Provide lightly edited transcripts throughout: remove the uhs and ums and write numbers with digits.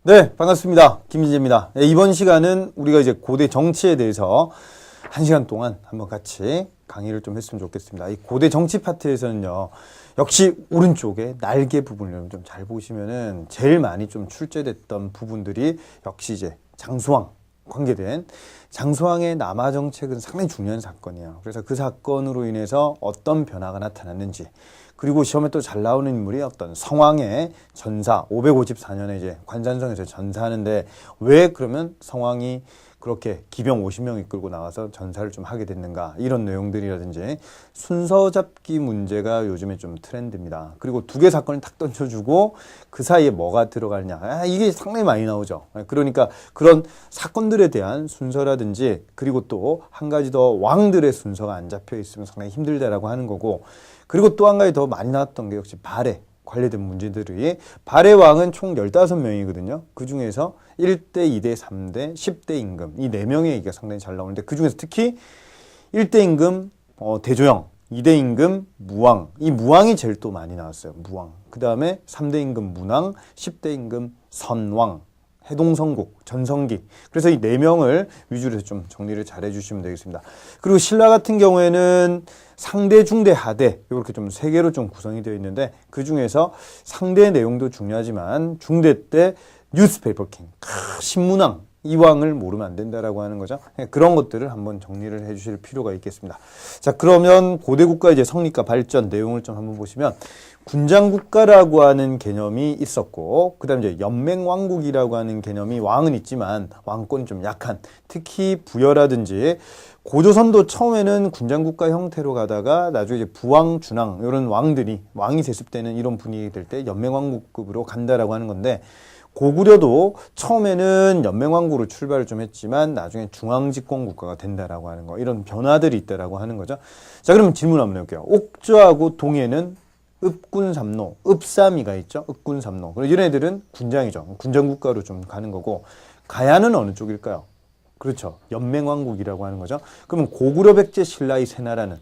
네, 반갑습니다. 김진재입니다. 네, 이번 시간은 우리가 이제 고대 정치에 대해서 1시간 동안 한번 같이 강의를 좀 했으면 좋겠습니다. 이 고대 정치 파트에서는요, 역시 오른쪽에 날개 부분을 좀 잘 보시면은 제일 많이 좀 출제됐던 부분들이 역시 이제 장수왕 관계된 장수왕의 남하 정책은 상당히 중요한 사건이에요. 그래서 그 사건으로 인해서 어떤 변화가 나타났는지, 그리고 시험에 또 잘 나오는 인물이 어떤 성왕의 전사, 554년에 이제 관산성에서 전사하는데 왜 그러면 성왕이 그렇게 기병 50명 이끌고 나와서 전사를 좀 하게 됐는가, 이런 내용들이라든지 순서 잡기 문제가 요즘에 좀 트렌드입니다. 그리고 두 개 사건을 탁 던져주고 그 사이에 뭐가 들어가느냐, 이게 상당히 많이 나오죠. 그러니까 그런 사건들에 대한 순서라든지, 그리고 또 한 가지 더 왕들의 순서가 안 잡혀 있으면 상당히 힘들다라고 하는 거고, 그리고 또 한 가지 더 많이 나왔던 게 역시 발해 관련된 문제들이, 발해 왕은 총 15명이거든요. 그 중에서 1대, 2대, 3대, 10대 임금, 이 4명의 얘기가 상당히 잘 나오는데, 그 중에서 특히 1대 임금 대조영, 2대 임금 무왕, 이 무왕이 제일 또 많이 나왔어요. 무왕. 그 다음에 3대 임금 문왕, 10대 임금 선왕, 해동성국, 전성기. 그래서 이 4명을 위주로 해서 좀 정리를 잘 해주시면 되겠습니다. 그리고 신라 같은 경우에는 상대, 중대, 하대, 이렇게 좀 3개로 좀 구성이 되어 있는데, 그 중에서 상대 내용도 중요하지만 중대 때 뉴스페이퍼 킹, 신문왕, 이 왕을 모르면 안 된다라고 하는 거죠. 그런 것들을 한번 정리를 해 주실 필요가 있겠습니다. 자, 그러면 고대 국가 이제 성립과 발전 내용을 좀 한번 보시면, 군장국가라고 하는 개념이 있었고, 그 다음에 이제 연맹왕국이라고 하는 개념이, 왕은 있지만 왕권이 좀 약한, 특히 부여라든지, 고조선도 처음에는 군장국가 형태로 가다가 나중에 이제 부왕, 준왕, 이런 왕이 세습되는 이런 분위기 될 때 연맹왕국급으로 간다라고 하는 건데, 고구려도 처음에는 연맹왕국으로 출발을 좀 했지만 나중에 중앙집권국가가 된다라고 하는 거, 이런 변화들이 있다라고 하는 거죠. 자, 그러면 질문 한번 해볼게요. 옥저하고 동해는 읍군삼로, 읍삼이가 있죠. 읍군삼로. 이런 애들은 군장이죠. 군장국가로 좀 가는 거고, 가야는 어느 쪽일까요? 그렇죠. 연맹왕국이라고 하는 거죠. 그러면 고구려, 백제, 신라의 세 나라는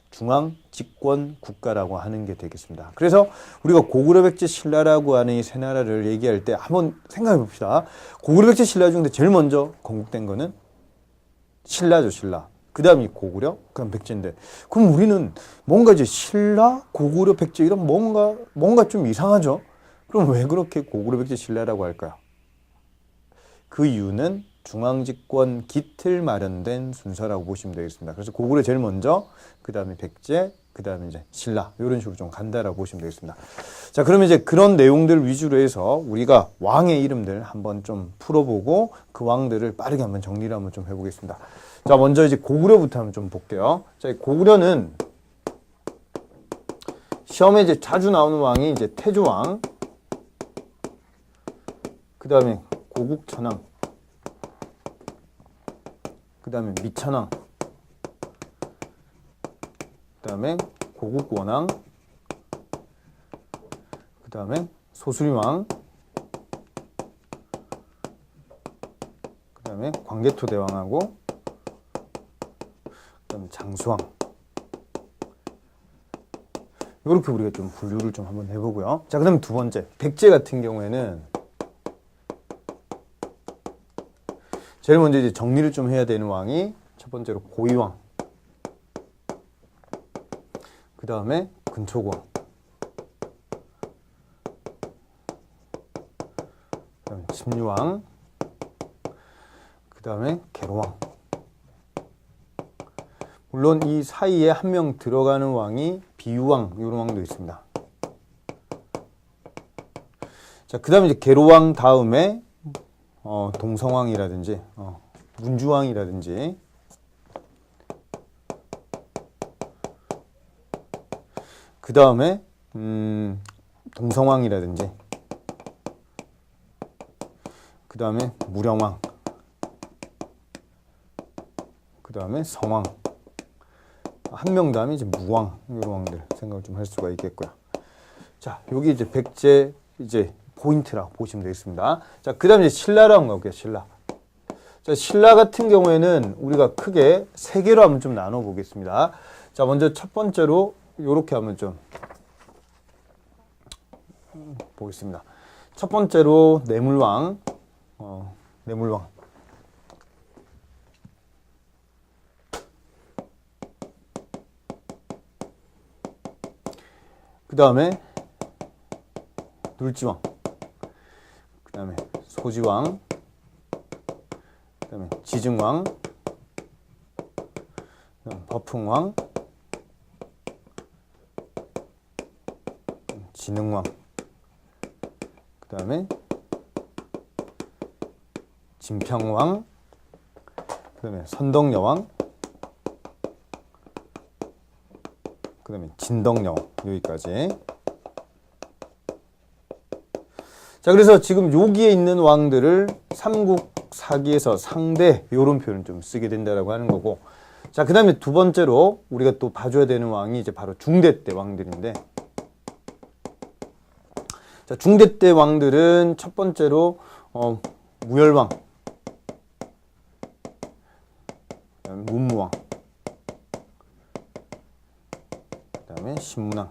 중앙 집권 국가라고 하는 게 되겠습니다. 그래서 우리가 고구려, 백제, 신라라고 하는 이 세 나라를 얘기할 때 한번 생각해 봅시다. 고구려, 백제, 신라 중에 제일 먼저 건국된 거는 신라죠, 신라. 그 다음이 고구려, 그 다음 백제인데, 그럼 우리는 뭔가 이제 신라, 고구려, 백제 이런 뭔가 좀 이상하죠? 그럼 왜 그렇게 고구려, 백제, 신라라고 할까요? 그 이유는 중앙집권 기틀 마련된 순서라고 보시면 되겠습니다. 그래서 고구려 제일 먼저, 그 다음에 백제, 그 다음에 이제 신라, 이런 식으로 좀 간다라고 보시면 되겠습니다. 자, 그러면 이제 그런 내용들 위주로 해서 우리가 왕의 이름들 한번 좀 풀어보고 그 왕들을 빠르게 한번 정리를 한번 좀 해보겠습니다. 자, 먼저 이제 고구려부터 한번 좀 볼게요. 자, 고구려는 시험에 이제 자주 나오는 왕이 이제 태조왕, 그 다음에 고국천왕, 그 다음에 미천왕, 그 다음에 고국원왕, 그 다음에 소수리왕, 그 다음에 광개토대왕하고, 그 다음에 장수왕. 이렇게 우리가 좀 분류를 좀 한번 해보고요. 자, 그 다음에 두 번째, 백제 같은 경우에는 제일 먼저 이제 정리를 좀 해야 되는 왕이 첫 번째로 고이왕, 그 다음에 근초고왕, 그 다음에 침류왕, 그 다음에 계로왕. 물론 이 사이에 한 명 들어가는 왕이 비유왕, 이런 왕도 있습니다. 자, 그 다음에 이제 계로왕 다음에 동성왕이라든지, 문주왕이라든지, 그 다음에, 동성왕이라든지, 그 다음에 무령왕, 그 다음에 성왕, 한 명 다음에 이제 무왕, 이런 왕들 생각을 좀 할 수가 있겠고요. 자, 여기 이제 백제, 이제 포인트라고 보시면 되겠습니다. 자, 그 다음에 이제 신라로 한번 가볼게요, 신라. 자, 신라 같은 경우에는 우리가 크게 3개로 한번 좀 나눠 보겠습니다. 자, 먼저 첫 번째로, 요렇게 한번 좀 보겠습니다. 첫 번째로 내물왕, 내물왕. 그 다음에 눌지왕, 그 다음에 소지왕, 그 다음에 지증왕, 그 다음에 버풍왕, 진흥왕, 그 다음에 진평왕, 그 다음에 선덕여왕, 그 다음에 진덕여왕, 여기까지. 자, 그래서 지금 여기에 있는 왕들을 삼국사기에서 상대, 요런 표현을 좀 쓰게 된다라고 하는 거고. 자, 그 다음에 두 번째로 우리가 또 봐줘야 되는 왕이 이제 바로 중대 때 왕들인데, 자, 중대 때 왕들은 첫 번째로 무열왕, 문무왕, 그 다음에 신문왕,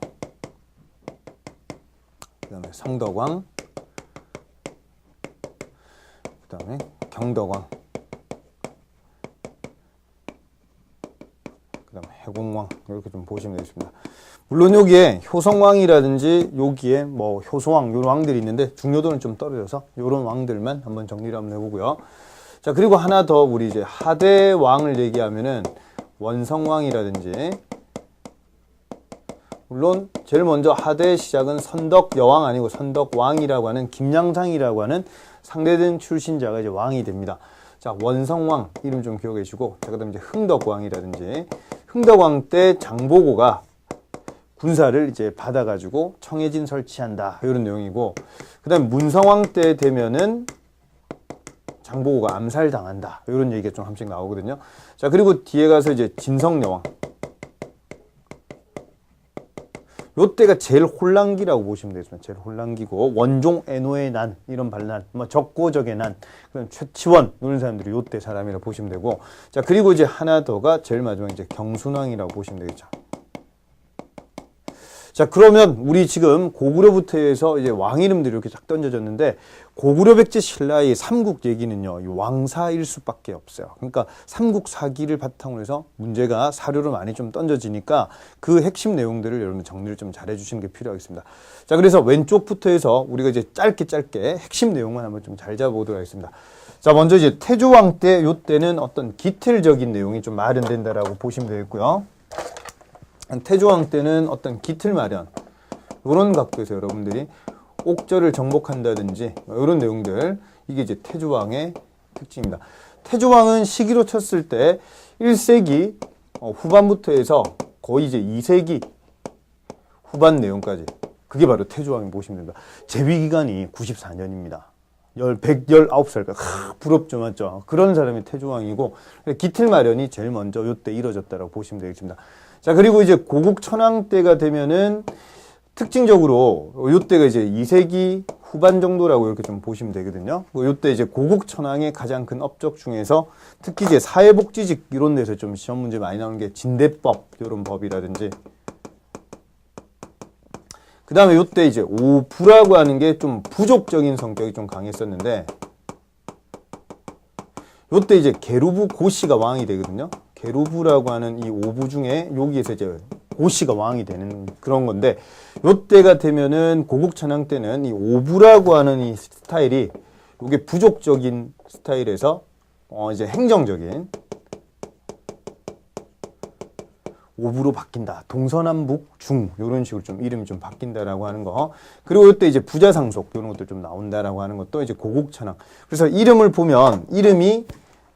그 다음에 성덕왕, 그 다음에 경덕왕, 그 다음에 해공왕, 이렇게 좀 보시면 되겠습니다. 물론 여기에 효성왕이라든지 여기에 뭐 효소왕 이런 왕들이 있는데 중요도는 좀 떨어져서 이런 왕들만 한번 정리를 한번 해보고요. 자, 그리고 하나 더 우리 이제 하대왕을 얘기하면은 원성왕이라든지, 물론 제일 먼저 하대의 시작은 선덕여왕 아니고 선덕왕이라고 하는 김양상이라고 하는 상대된 출신자가 이제 왕이 됩니다. 자, 원성왕 이름 좀 기억해 주시고, 자, 그다음에 이제 흥덕왕이라든지, 흥덕왕 때 장보고가 군사를 이제 받아가지고 청해진 설치한다, 이런 내용이고, 그 다음에 문성왕 때 되면은 장보고가 암살당한다, 이런 얘기가 좀 한씩 나오거든요. 자, 그리고 뒤에 가서 이제 진성여왕, 요때가 제일 혼란기라고 보시면 되겠습니다. 제일 혼란기고, 원종 애노의 난, 이런 반란, 뭐 적고적의 난, 그런 최치원 이런 사람들이 요때 사람이라고 보시면 되고, 자, 그리고 이제 하나 더가 제일 마지막 이제 경순왕이라고 보시면 되겠죠. 자, 그러면 우리 지금 고구려부터 해서 이제 왕 이름들이 이렇게 쫙 던져졌는데, 고구려 백제 신라의 삼국 얘기는요, 이 왕사일 수밖에 없어요. 그러니까 삼국사기를 바탕으로 해서 문제가 사료로 많이 좀 던져지니까 그 핵심 내용들을 여러분 정리를 좀 잘 해주시는 게 필요하겠습니다. 자, 그래서 왼쪽부터 해서 우리가 이제 짧게 핵심 내용만 한번 좀 잘 잡아보도록 하겠습니다. 자, 먼저 이제 태조왕 때, 요 때는 어떤 기틀적인 내용이 좀 마련된다라고 보시면 되겠고요. 태조왕 때는 어떤 기틀 마련, 이런 각도에서 여러분들이 옥저를 정복한다든지 이런 내용들, 이게 이제 태조왕의 특징입니다. 태조왕은 시기로 쳤을 때 1세기 후반부터 해서 거의 이제 2세기 후반 내용까지, 그게 바로 태조왕이 보시면 됩니다. 재위기간이 94년입니다. 119살까. 부럽죠, 맞죠? 그런 사람이 태조왕이고, 기틀 마련이 제일 먼저 요때 이루어졌다고 보시면 되겠습니다. 자, 그리고 이제 고국 천왕 때가 되면은 특징적으로 요때가 이제 2세기 후반 정도라고 이렇게 좀 보시면 되거든요. 요때 이제 고국 천왕의 가장 큰 업적 중에서 특히 이제 사회복지직 이런 데서 좀 시험 문제 많이 나오는 게 진대법, 이런 법이라든지, 그 다음에 요때 이제 오부라고 하는 게 좀 부족적인 성격이 좀 강했었는데, 요때 이제 게루부 고씨가 왕이 되거든요. 게루부라고 하는 이 오부 중에 여기에서 이제 고씨가 왕이 되는 그런 건데, 요때가 되면은 고국천왕 때는 이 오부라고 하는 이 스타일이, 요게 부족적인 스타일에서 이제 행정적인 오부로 바뀐다. 동서남북 중 이런 식으로 좀 이름이 좀 바뀐다라고 하는 거. 그리고 이때 이제 부자상속 이런 것도 좀 나온다라고 하는 것도 이제 고국천왕. 그래서 이름을 보면 이름이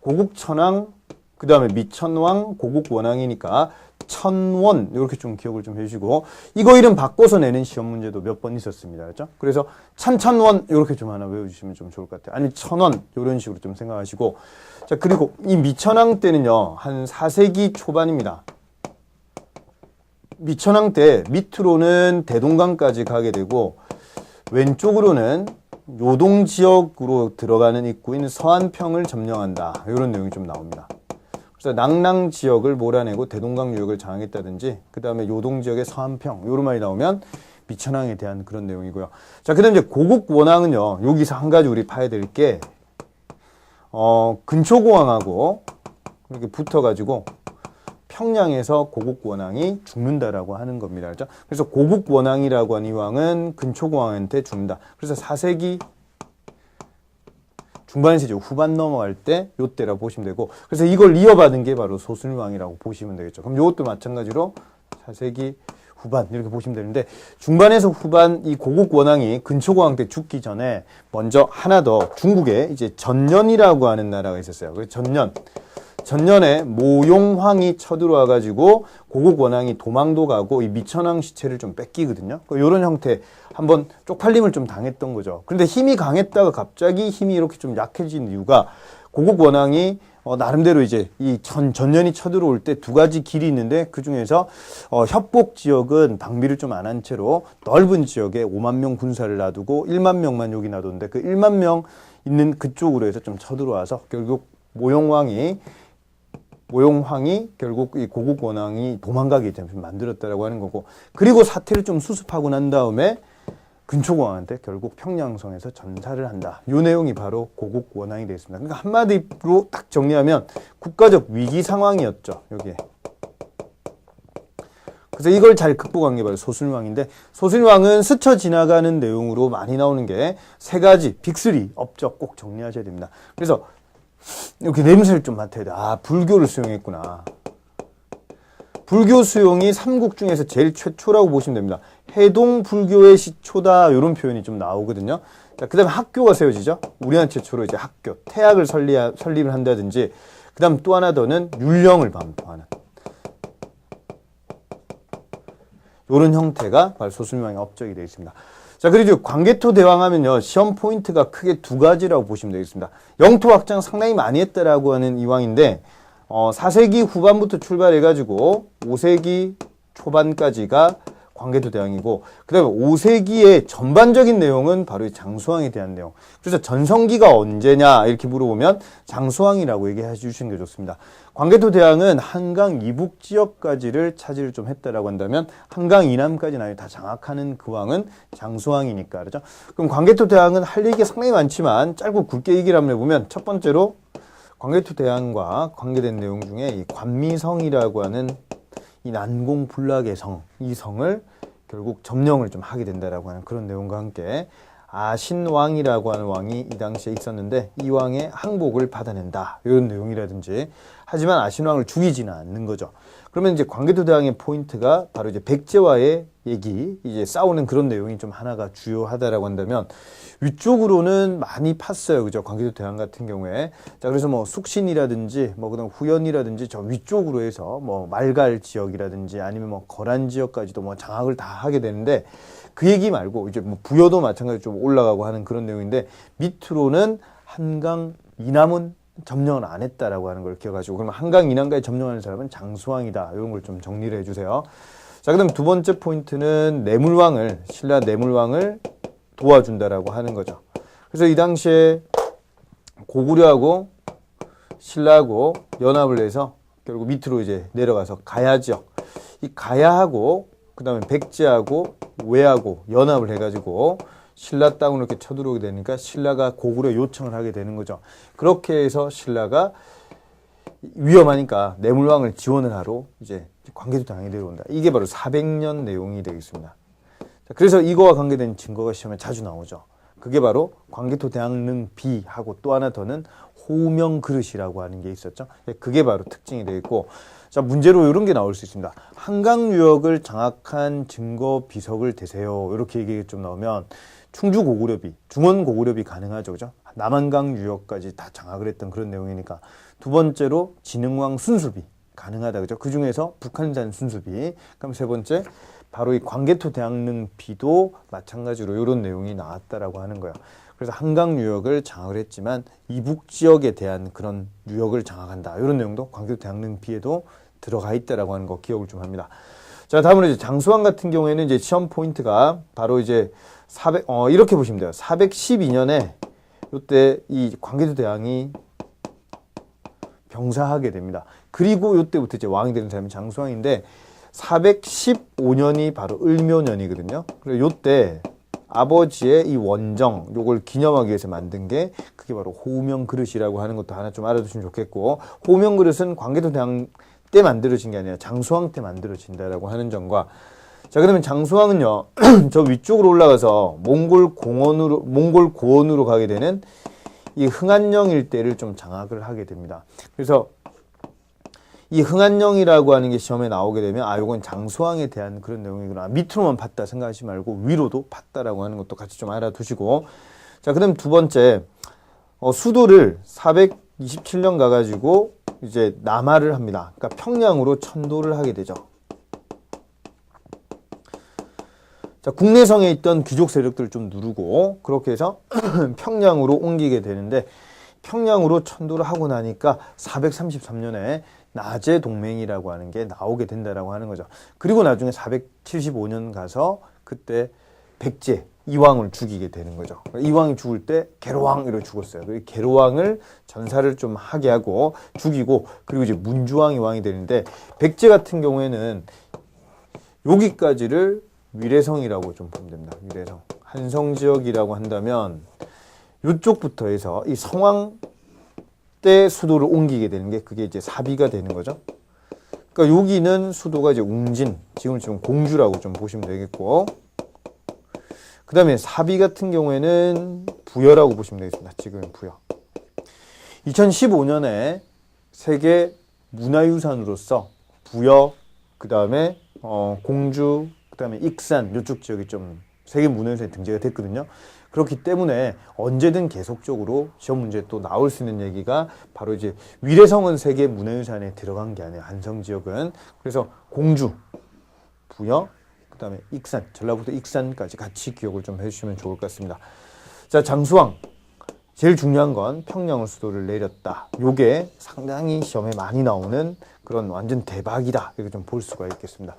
고국천왕, 그 다음에 미천왕, 고국원왕이니까 천원, 이렇게 좀 기억을 좀 해주시고, 이거 이름 바꿔서 내는 시험 문제도 몇 번 있었습니다. 그렇죠? 그래서 천원 이렇게 좀 하나 외워주시면 좀 좋을 것 같아요. 아니, 천원 이런 식으로 좀 생각하시고, 자, 그리고 이 미천왕 때는요, 한 4세기 초반입니다. 미천왕 때 밑으로는 대동강까지 가게 되고, 왼쪽으로는 요동 지역으로 들어가는 입구인 서안평을 점령한다, 이런 내용이 좀 나옵니다. 그래서 낭랑 지역을 몰아내고 대동강 유역을 장악했다든지, 그 다음에 요동 지역의 서안평, 이런 말이 나오면 미천왕에 대한 그런 내용이고요. 자, 그 다음 이제 고국원왕은요, 여기서 한 가지 우리 봐야 될 게, 근초고왕하고 이렇게 붙어가지고 평양에서 고국원왕이 죽는다라고 하는 겁니다. 그렇죠? 그래서 고국원왕이라고 하는 이 왕은 근초고왕한테 죽는다. 그래서 4세기 중반에서 이제 후반 넘어갈 때 요때라고 보시면 되고, 그래서 이걸 이어받은 게 바로 소순왕이라고 보시면 되겠죠. 그럼 요것도 마찬가지로 4세기 후반 이렇게 보시면 되는데, 중반에서 후반 이 고국원왕이 근초고왕 때 죽기 전에 먼저 하나 더 중국에 이제 전년이라고 하는 나라가 있었어요. 그래서 전년에 모용황이 쳐들어와 가지고 고국원왕이 도망도 가고 이 미천왕 시체를 좀 뺏기거든요. 이런 형태 한번 쪽팔림을 좀 당했던 거죠. 그런데 힘이 강했다가 갑자기 힘이 이렇게 좀 약해진 이유가, 고국원왕이 나름대로 이제 이 전년이 쳐들어올 때 두 가지 길이 있는데, 그 중에서 협복 지역은 방비를 좀 안 한 채로 넓은 지역에 5만 명 군사를 놔두고 1만 명만 여기 놔뒀는데, 그 1만 명 있는 그쪽으로 해서 좀 쳐들어와서 결국 모용황이 결국 이 고국원왕이 도망가기 때문에 만들었다라고 하는 거고, 그리고 사태를 좀 수습하고 난 다음에 근초고왕한테 결국 평양성에서 전사를 한다. 이 내용이 바로 고국원왕이 되겠습니다. 그러니까 한마디로 딱 정리하면 국가적 위기 상황이었죠. 여기에. 그래서 이걸 잘 극복한 게 바로 소순왕인데, 소순왕은 스쳐 지나가는 내용으로 많이 나오는 게 세 가지, 빅3 업적 꼭 정리하셔야 됩니다. 그래서 이렇게 냄새를 좀 맡아야 돼. 아, 불교를 수용했구나. 불교 수용이 삼국 중에서 제일 최초라고 보시면 됩니다. 해동 불교의 시초다, 이런 표현이 좀 나오거든요. 자, 그 다음에 학교가 세워지죠. 우리나라 최초로 이제 학교, 태학을 설립을 한다든지, 그 다음 또 하나 더는 율령을 반포하는 이런 형태가 바로 소순왕의 업적이 되어 있습니다. 자, 그리고 광개토 대왕 하면요, 시험 포인트가 크게 두 가지라고 보시면 되겠습니다. 영토 확장 상당히 많이 했다라고 하는 이 왕인데, 4세기 후반부터 출발해가지고 5세기 초반까지가 광개토 대왕이고, 그 다음에 5세기의 전반적인 내용은 바로 이 장수왕에 대한 내용. 그래서 전성기가 언제냐 이렇게 물어보면 장수왕이라고 얘기해 주시는 게 좋습니다. 광개토 대왕은 한강 이북 지역까지를 차지를 좀 했다라고 한다면, 한강 이남까지는 아예 다 장악하는 그 왕은 장수왕이니까, 그렇죠? 그럼 광개토 대왕은 할 얘기가 상당히 많지만 짧고 굵게 얘기를 한번 해보면, 첫 번째로 광개토 대왕과 관계된 내용 중에 이 관미성이라고 하는 이 난공불락의 성, 이 성을 결국 점령을 좀 하게 된다라고 하는 그런 내용과 함께, 아신왕이라고 하는 왕이 이 당시에 있었는데 이 왕의 항복을 받아낸다, 이런 내용이라든지, 하지만 아신왕을 죽이지는 않는 거죠. 그러면 이제 광개토 대왕의 포인트가 바로 이제 백제와의 얘기, 이제 싸우는 그런 내용이 좀 하나가 주요하다라고 한다면, 위쪽으로는 많이 팠어요. 그죠? 광개토 대왕 같은 경우에. 자, 그래서 뭐 숙신이라든지, 뭐 그다음 후연이라든지 저 위쪽으로 해서 뭐 말갈 지역이라든지 아니면 뭐 거란 지역까지도 뭐 장악을 다 하게 되는데, 그 얘기 말고 이제 뭐 부여도 마찬가지로 좀 올라가고 하는 그런 내용인데, 밑으로는 한강 이남은 점령을 안 했다라고 하는 걸 기억하시고, 그러면 한강 이남까지 점령하는 사람은 장수왕이다, 이런 걸 좀 정리를 해주세요. 자, 그다음 두 번째 포인트는 내물왕을, 신라 내물왕을 도와준다라고 하는 거죠. 그래서 이 당시에 고구려하고 신라하고 연합을 해서 결국 밑으로 이제 내려가서 가야 지역, 이 가야하고 그 다음에 백제하고 외하고 연합을 해가지고 신라 땅으로 이렇게 쳐들어오게 되니까 신라가 고구려 요청을 하게 되는 거죠. 그렇게 해서 신라가 위험하니까 내물왕을 지원을 하러 이제 광개토 대왕이 내려온다. 이게 바로 400년 내용이 되겠습니다. 자, 그래서 이거와 관계된 증거가 시험에 자주 나오죠. 그게 바로 광개토 대왕릉 비하고 또 하나 더는 호명 그릇이라고 하는 게 있었죠. 그게 바로 특징이 되어 있고, 자, 문제로 이런 게 나올 수 있습니다. 한강 유역을 장악한 증거 비석을 대세요, 이렇게 얘기 좀 나오면 충주 고구려비, 중원 고구려비 가능하죠, 그죠? 남한강 유역까지 다 장악을 했던 그런 내용이니까. 두 번째로 진흥왕 순수비 가능하다, 그죠? 그 중에서 북한산 순수비. 그럼 세 번째 바로 이 광개토 대왕릉 비도 마찬가지로 이런 내용이 나왔다라고 하는 거예요. 그래서 한강 유역을 장악을 했지만 이북 지역에 대한 그런 유역을 장악한다, 이런 내용도 광개토 대왕릉 비에도 들어가 있다라고 하는 거 기억을 좀 합니다. 자, 다음으로 이제 장수왕 같은 경우에는 이제 시험 포인트가 바로 이제 이렇게 보시면 돼요. 412년에 이때 이 광개토 대왕이 병사하게 됩니다. 그리고 이때부터 이제 왕이 되는 사람이 장수왕인데, 415년이 바로 을묘년이거든요. 그리고 요때 아버지의 이 원정, 요걸 기념하기 위해서 만든 게 그게 바로 호명 그릇이라고 하는 것도 하나 좀 알아두시면 좋겠고, 호명 그릇은 광개토대왕 때 만들어진 게 아니라 장수왕 때 만들어진다라고 하는 점과, 자, 그러면 장수왕은요, 저 위쪽으로 올라가서 몽골 고원으로 가게 되는 이 흥안령 일대를 좀 장악을 하게 됩니다. 그래서 이 흥안령이라고 하는 게 시험에 나오게 되면 아, 요건 장수왕에 대한 그런 내용이구나. 밑으로만 봤다 생각하지 말고 위로도 봤다라고 하는 것도 같이 좀 알아두시고, 자, 그다음 두 번째, 수도를 427년 가가지고 이제 남하를 합니다. 그러니까 평양으로 천도를 하게 되죠. 자, 국내성에 있던 귀족 세력들을 좀 누르고 그렇게 해서 평양으로 옮기게 되는데, 평양으로 천도를 하고 나니까 433년에 나제 동맹이라고 하는 게 나오게 된다라고 하는 거죠. 그리고 나중에 475년 가서 그때 백제 이왕을 죽이게 되는 거죠. 이왕이 죽을 때 계로왕으로 죽었어요. 그 계로왕을 전사를 좀 하게 하고 죽이고, 그리고 이제 문주왕이 왕이 되는데, 백제 같은 경우에는 여기까지를 위례성이라고 좀 보면 됩니다. 위례성. 한성 지역이라고 한다면 이쪽부터 해서 이 성왕 때 수도를 옮기게 되는 게 그게 이제 사비가 되는 거죠. 그러니까 여기는 수도가 이제 웅진, 지금 공주라고 좀 보시면 되겠고, 그 다음에 사비 같은 경우에는 부여라고 보시면 되겠습니다. 지금 부여. 2015년에 세계 문화유산으로서 부여, 그 다음에 공주, 그 다음에 익산 이쪽 지역이 좀 세계 문화유산에 등재가 됐거든요. 그렇기 때문에 언제든 계속적으로 시험 문제에 또 나올 수 있는 얘기가 바로 이제 위례성은 세계 문화유산에 들어간 게 아니에요. 한성 지역은. 그래서 공주, 부여, 그 다음에 익산, 전라북도 익산까지 같이 기억을 좀 해주시면 좋을 것 같습니다. 자, 장수왕. 제일 중요한 건 평양을 수도를 내렸다. 요게 상당히 시험에 많이 나오는 그런 완전 대박이다. 이렇게 좀 볼 수가 있겠습니다.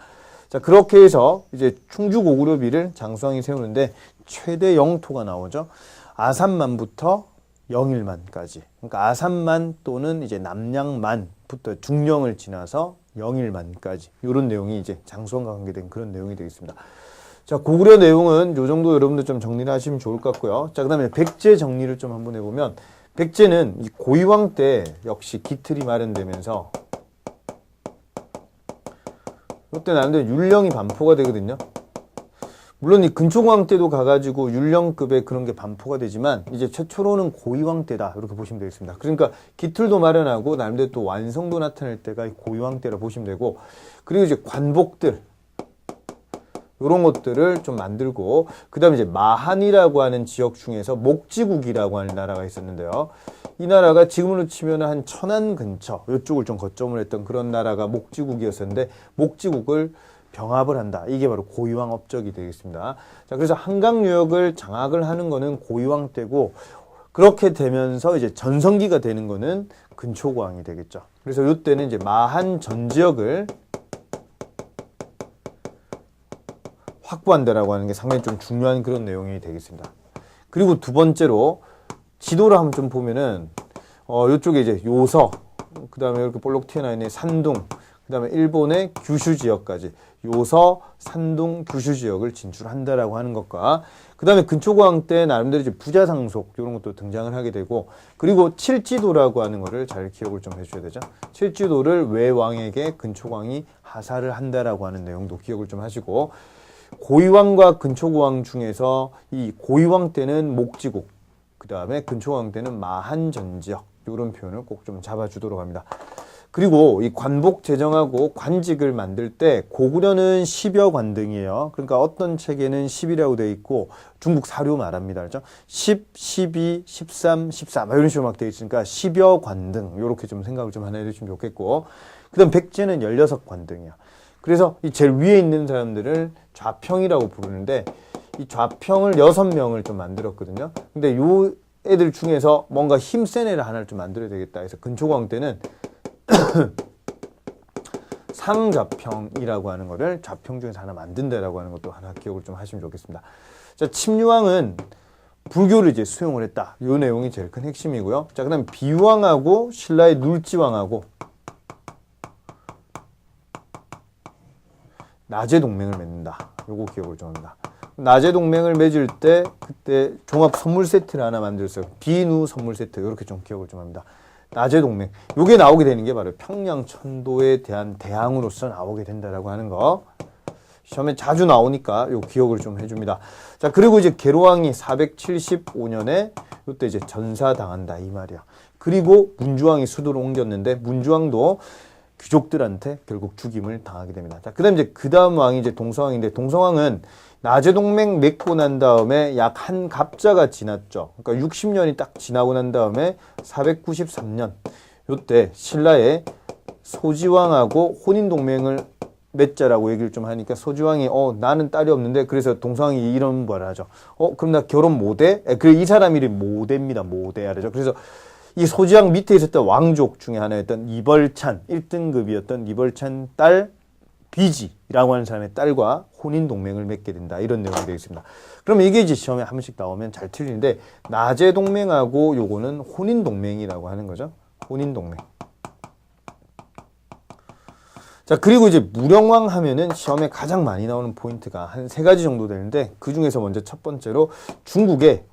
자, 그렇게 해서 이제 충주고구려비를 장수왕이 세우는데 최대 영토가 나오죠. 아산만부터 영일만까지. 그러니까 아산만 또는 이제 남량만부터 중령을 지나서 영일만까지. 이런 내용이 이제 장수왕과 관계된 그런 내용이 되겠습니다. 자, 고구려 내용은 요 정도 여러분들 좀 정리를 하시면 좋을 것 같고요. 자, 그 다음에 백제 정리를 좀 한번 해보면, 백제는 이 고이왕 때 역시 기틀이 마련되면서 이때 나름대로 율령이 반포가 되거든요. 물론 이 근초고왕 때도 가가지고 율령급의 그런 게 반포가 되지만, 이제 최초로는 고이왕 때다 이렇게 보시면 되겠습니다. 그러니까 기틀도 마련하고 나름대로 또 완성도 나타낼 때가 이 고이왕 때라 보시면 되고, 그리고 이제 관복들 이런 것들을 좀 만들고, 그 다음에 이제 마한이라고 하는 지역 중에서 목지국이라고 하는 나라가 있었는데요. 이 나라가 지금으로 치면 한 천안 근처 이쪽을 좀 거점을 했던 그런 나라가 목지국이었었는데, 목지국을 병합을 한다. 이게 바로 고이왕 업적이 되겠습니다. 자, 그래서 한강 유역을 장악을 하는 거는 고이왕 때고, 그렇게 되면서 이제 전성기가 되는 거는 근초고왕이 되겠죠. 그래서 이때는 이제 마한 전 지역을 확보한다라고 하는 게 상당히 좀 중요한 그런 내용이 되겠습니다. 그리고 두 번째로 지도를 한번 좀 보면은 이쪽에 이제 요서, 그 다음에 이렇게 볼록 튀어나와 있는 산둥, 그 다음에 일본의 규슈 지역까지 요서, 산둥, 규슈 지역을 진출한다라고 하는 것과, 그 다음에 근초고왕 때 나름대로 이제 부자상속 이런 것도 등장을 하게 되고, 그리고 칠지도라고 하는 거를 잘 기억을 좀 해줘야 되죠. 칠지도를 외왕에게 근초고왕이 하사를 한다라고 하는 내용도 기억을 좀 하시고, 고이왕과 근초고왕 중에서 이 고이왕 때는 목지국, 그 다음에 근초고왕 때는 마한전지역, 이런 표현을 꼭 좀 잡아주도록 합니다. 그리고 이 관복 제정하고 관직을 만들 때 고구려는 10여 관등이에요. 그러니까 어떤 책에는 10이라고 되어 있고, 중국 사료 말합니다. 그렇죠? 10, 12, 13, 14 이런 식으로 막 되어 있으니까 10여 관등, 이렇게 좀 생각을 좀 하나 해주시면 좋겠고, 그 다음 백제는 16관등이에요. 그래서 이 제일 위에 있는 사람들을 좌평이라고 부르는데, 이 좌평을 6명을 좀 만들었거든요. 근데 요 애들 중에서 뭔가 힘센 애를 하나를 좀 만들어야 되겠다 해서 근초고왕 때는 상좌평이라고 하는 거를 좌평 중에서 하나 만든다라고 하는 것도 하나 기억을 좀 하시면 좋겠습니다. 자, 침류왕은 불교를 이제 수용을 했다. 요 내용이 제일 큰 핵심이고요. 자, 그 다음에 비왕하고 신라의 눌지왕하고 나제 동맹을 맺는다. 요거 기억을 좀 합니다. 나제 동맹을 맺을 때 그때 종합 선물 세트를 하나 만들었어요. 비누 선물 세트. 이렇게 좀 기억을 좀 합니다. 나제 동맹. 요게 나오게 되는 게 바로 평양 천도에 대한 대항으로서 나오게 된다라고 하는 거. 시험에 자주 나오니까 요 기억을 좀 해줍니다. 자, 그리고 이제 계로왕이 475년에 요때 이제 전사당한다 이 말이야. 그리고 문주왕이 수도를 옮겼는데 문주왕도 귀족들한테 결국 죽임을 당하게 됩니다. 자, 그다음 이제 그다음 왕이 이제 동서왕인데 동서왕은 나제 동맹 맺고 난 다음에 약 한 갑자가 지났죠. 그러니까 60년이 딱 지나고 난 다음에 493년 요때 신라의 소지왕하고 혼인 동맹을 맺자라고 얘기를 좀 하니까 소지왕이 나는 딸이 없는데 그래서 동서왕이 이런 말을 하죠. 그럼 나 결혼 못해? 그래 이 사람 이름이 모대입니다. 모대야죠. 그래서 이 소지왕 밑에 있었던 왕족 중에 하나였던 이벌찬 1등급이었던 이벌찬 딸 비지라고 하는 사람의 딸과 혼인 동맹을 맺게 된다. 이런 내용이 되겠습니다. 그러면 이게 이제 시험에 한 번씩 나오면 잘 틀리는데 나제 동맹하고 요거는 혼인 동맹이라고 하는 거죠. 혼인 동맹. 자, 그리고 이제 무령왕 하면은 시험에 가장 많이 나오는 포인트가 한 3가지 정도 되는데 그 중에서 먼저 첫 번째로 중국에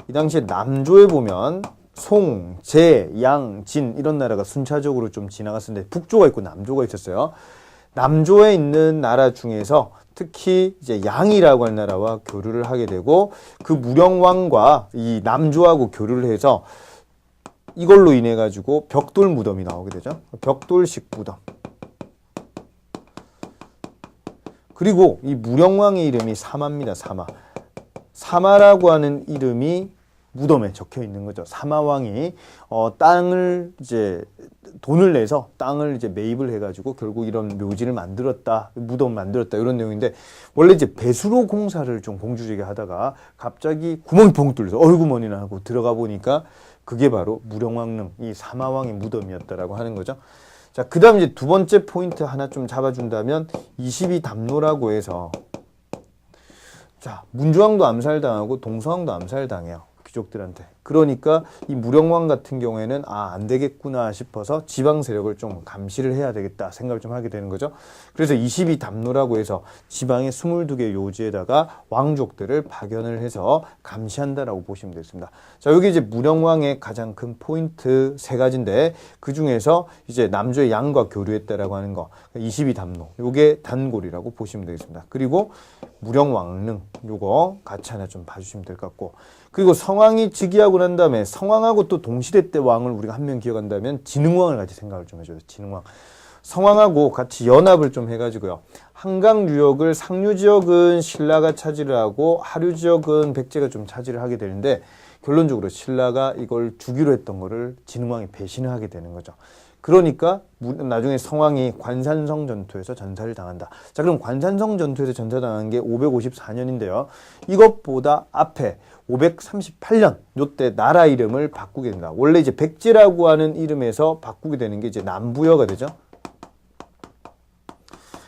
이 당시에 남조에 보면 송, 제, 양, 진 이런 나라가 순차적으로 좀 지나갔었는데 북조가 있고 남조가 있었어요. 남조에 있는 나라 중에서 특히 이제 양이라고 하는 나라와 교류를 하게 되고 그 무령왕과 이 남조하고 교류를 해서 이걸로 인해 가지고 벽돌 무덤이 나오게 되죠. 벽돌식 무덤. 그리고 이 무령왕의 이름이 사마입니다. 사마. 사마라고 하는 이름이 무덤에 적혀 있는 거죠. 사마왕이 땅을 이제 돈을 내서 땅을 이제 매입을 해가지고 결국 이런 묘지를 만들었다, 무덤을 만들었다 이런 내용인데 원래 이제 배수로 공사를 좀 공주제게 하다가 갑자기 구멍이 뻥 뚫려서 어이구머니나 하고 들어가 보니까 그게 바로 무령왕릉 이 사마왕의 무덤이었다라고 하는 거죠. 자, 그 다음 이제 두 번째 포인트 하나 좀 잡아준다면 22담로라고 해서 자, 문주왕도 암살당하고 동서왕도 암살당해요. 귀족들한테. 그러니까 이 무령왕 같은 경우에는 안 되겠구나 싶어서 지방 세력을 좀 감시를 해야 되겠다 생각을 좀 하게 되는 거죠. 그래서 22담로라고 해서 지방의 22개 요지에다가 왕족들을 파견을 해서 감시한다라고 보시면 되겠습니다. 자, 여기 이제 무령왕의 가장 큰 포인트 3가지인데 그 중에서 이제 남조의 양과 교류했다라고 하는 거 22담로 요게 단골이라고 보시면 되겠습니다. 그리고 무령왕릉 요거 같이 하나 좀 봐주시면 될 것 같고 그리고 성왕이 즉위하고 난 다음에 성왕하고 또 동시대 때 왕을 우리가 한 명 기억한다면 진흥왕을 같이 생각을 좀 해줘요. 진흥왕. 성왕하고 같이 연합을 좀 해가지고요. 한강 유역을 상류 지역은 신라가 차지를 하고 하류 지역은 백제가 좀 차지를 하게 되는데 결론적으로 신라가 이걸 주기로 했던 거를 진흥왕이 배신을 하게 되는 거죠. 그러니까 나중에 성왕이 관산성 전투에서 전사를 당한다. 자, 그럼 관산성 전투에서 전사당한 게 554년인데요. 이것보다 앞에 538년 요때 나라 이름을 바꾸게 된다. 원래 이제 백제라고 하는 이름에서 바꾸게 되는 게 이제 남부여가 되죠.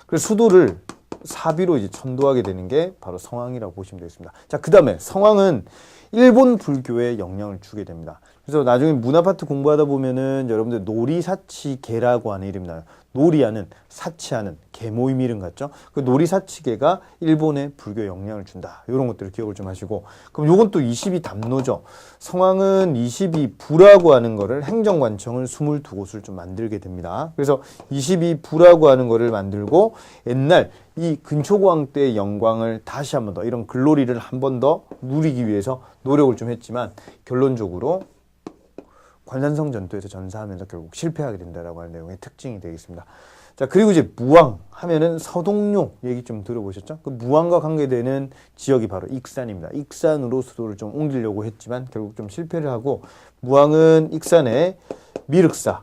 그래서 수도를 사비로 이제 천도하게 되는 게 바로 성왕이라고 보시면 되겠습니다. 자, 그 다음에 성왕은 일본 불교에 영향을 주게 됩니다. 그래서 나중에 문화파트 공부하다 보면은 여러분들 놀이사치계라고 하는 이름이 나요. 놀이하는, 사치하는 개 모임 이름 같죠? 그 놀이사치계가 일본의 불교에 영향을 준다. 이런 것들을 기억을 좀 하시고. 그럼 요건 또 22담로죠. 성왕은 22부라고 하는 거를 행정관청을 22곳을 좀 만들게 됩니다. 그래서 22부라고 하는 거를 만들고 옛날 이 근초고왕 때의 영광을 다시 한 번 더 이런 글로리를 한 번 더 누리기 위해서 노력을 좀 했지만 결론적으로 관산성 전투에서 전사하면서 결국 실패하게 된다라고 하는 내용의 특징이 되겠습니다. 자, 그리고 이제 무왕 하면은 서동료 얘기 좀 들어보셨죠? 그 무왕과 관계되는 지역이 바로 익산입니다. 익산으로 수도를 좀 옮기려고 했지만 결국 좀 실패를 하고 무왕은 익산에 미륵사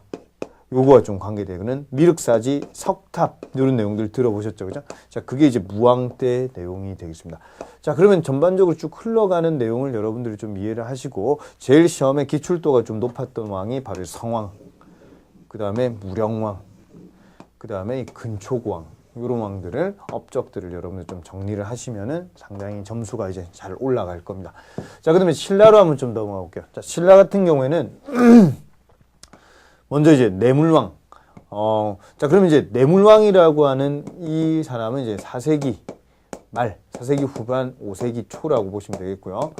요거와 좀 관계되는 미륵사지 석탑 이런 내용들 들어보셨죠, 그죠? 자, 그게 이제 무왕 때 내용이 되겠습니다. 자, 그러면 전반적으로 쭉 흘러가는 내용을 여러분들이 좀 이해를 하시고 제일 시험에 기출도가 좀 높았던 왕이 바로 성왕, 그 다음에 무령왕, 그 다음에 근초고왕 이런 왕들을 업적들을 여러분들 좀 정리를 하시면은 상당히 점수가 이제 잘 올라갈 겁니다. 자, 그다음에 신라로 한번 좀 넘어가 볼게요. 자, 신라 같은 경우에는 먼저 이제 내물왕, 자, 그러면 이제 뇌물왕이라고 하는 이 사람은 이제 4세기 말, 4세기 후반, 5세기 초라고 보시면 되겠고요.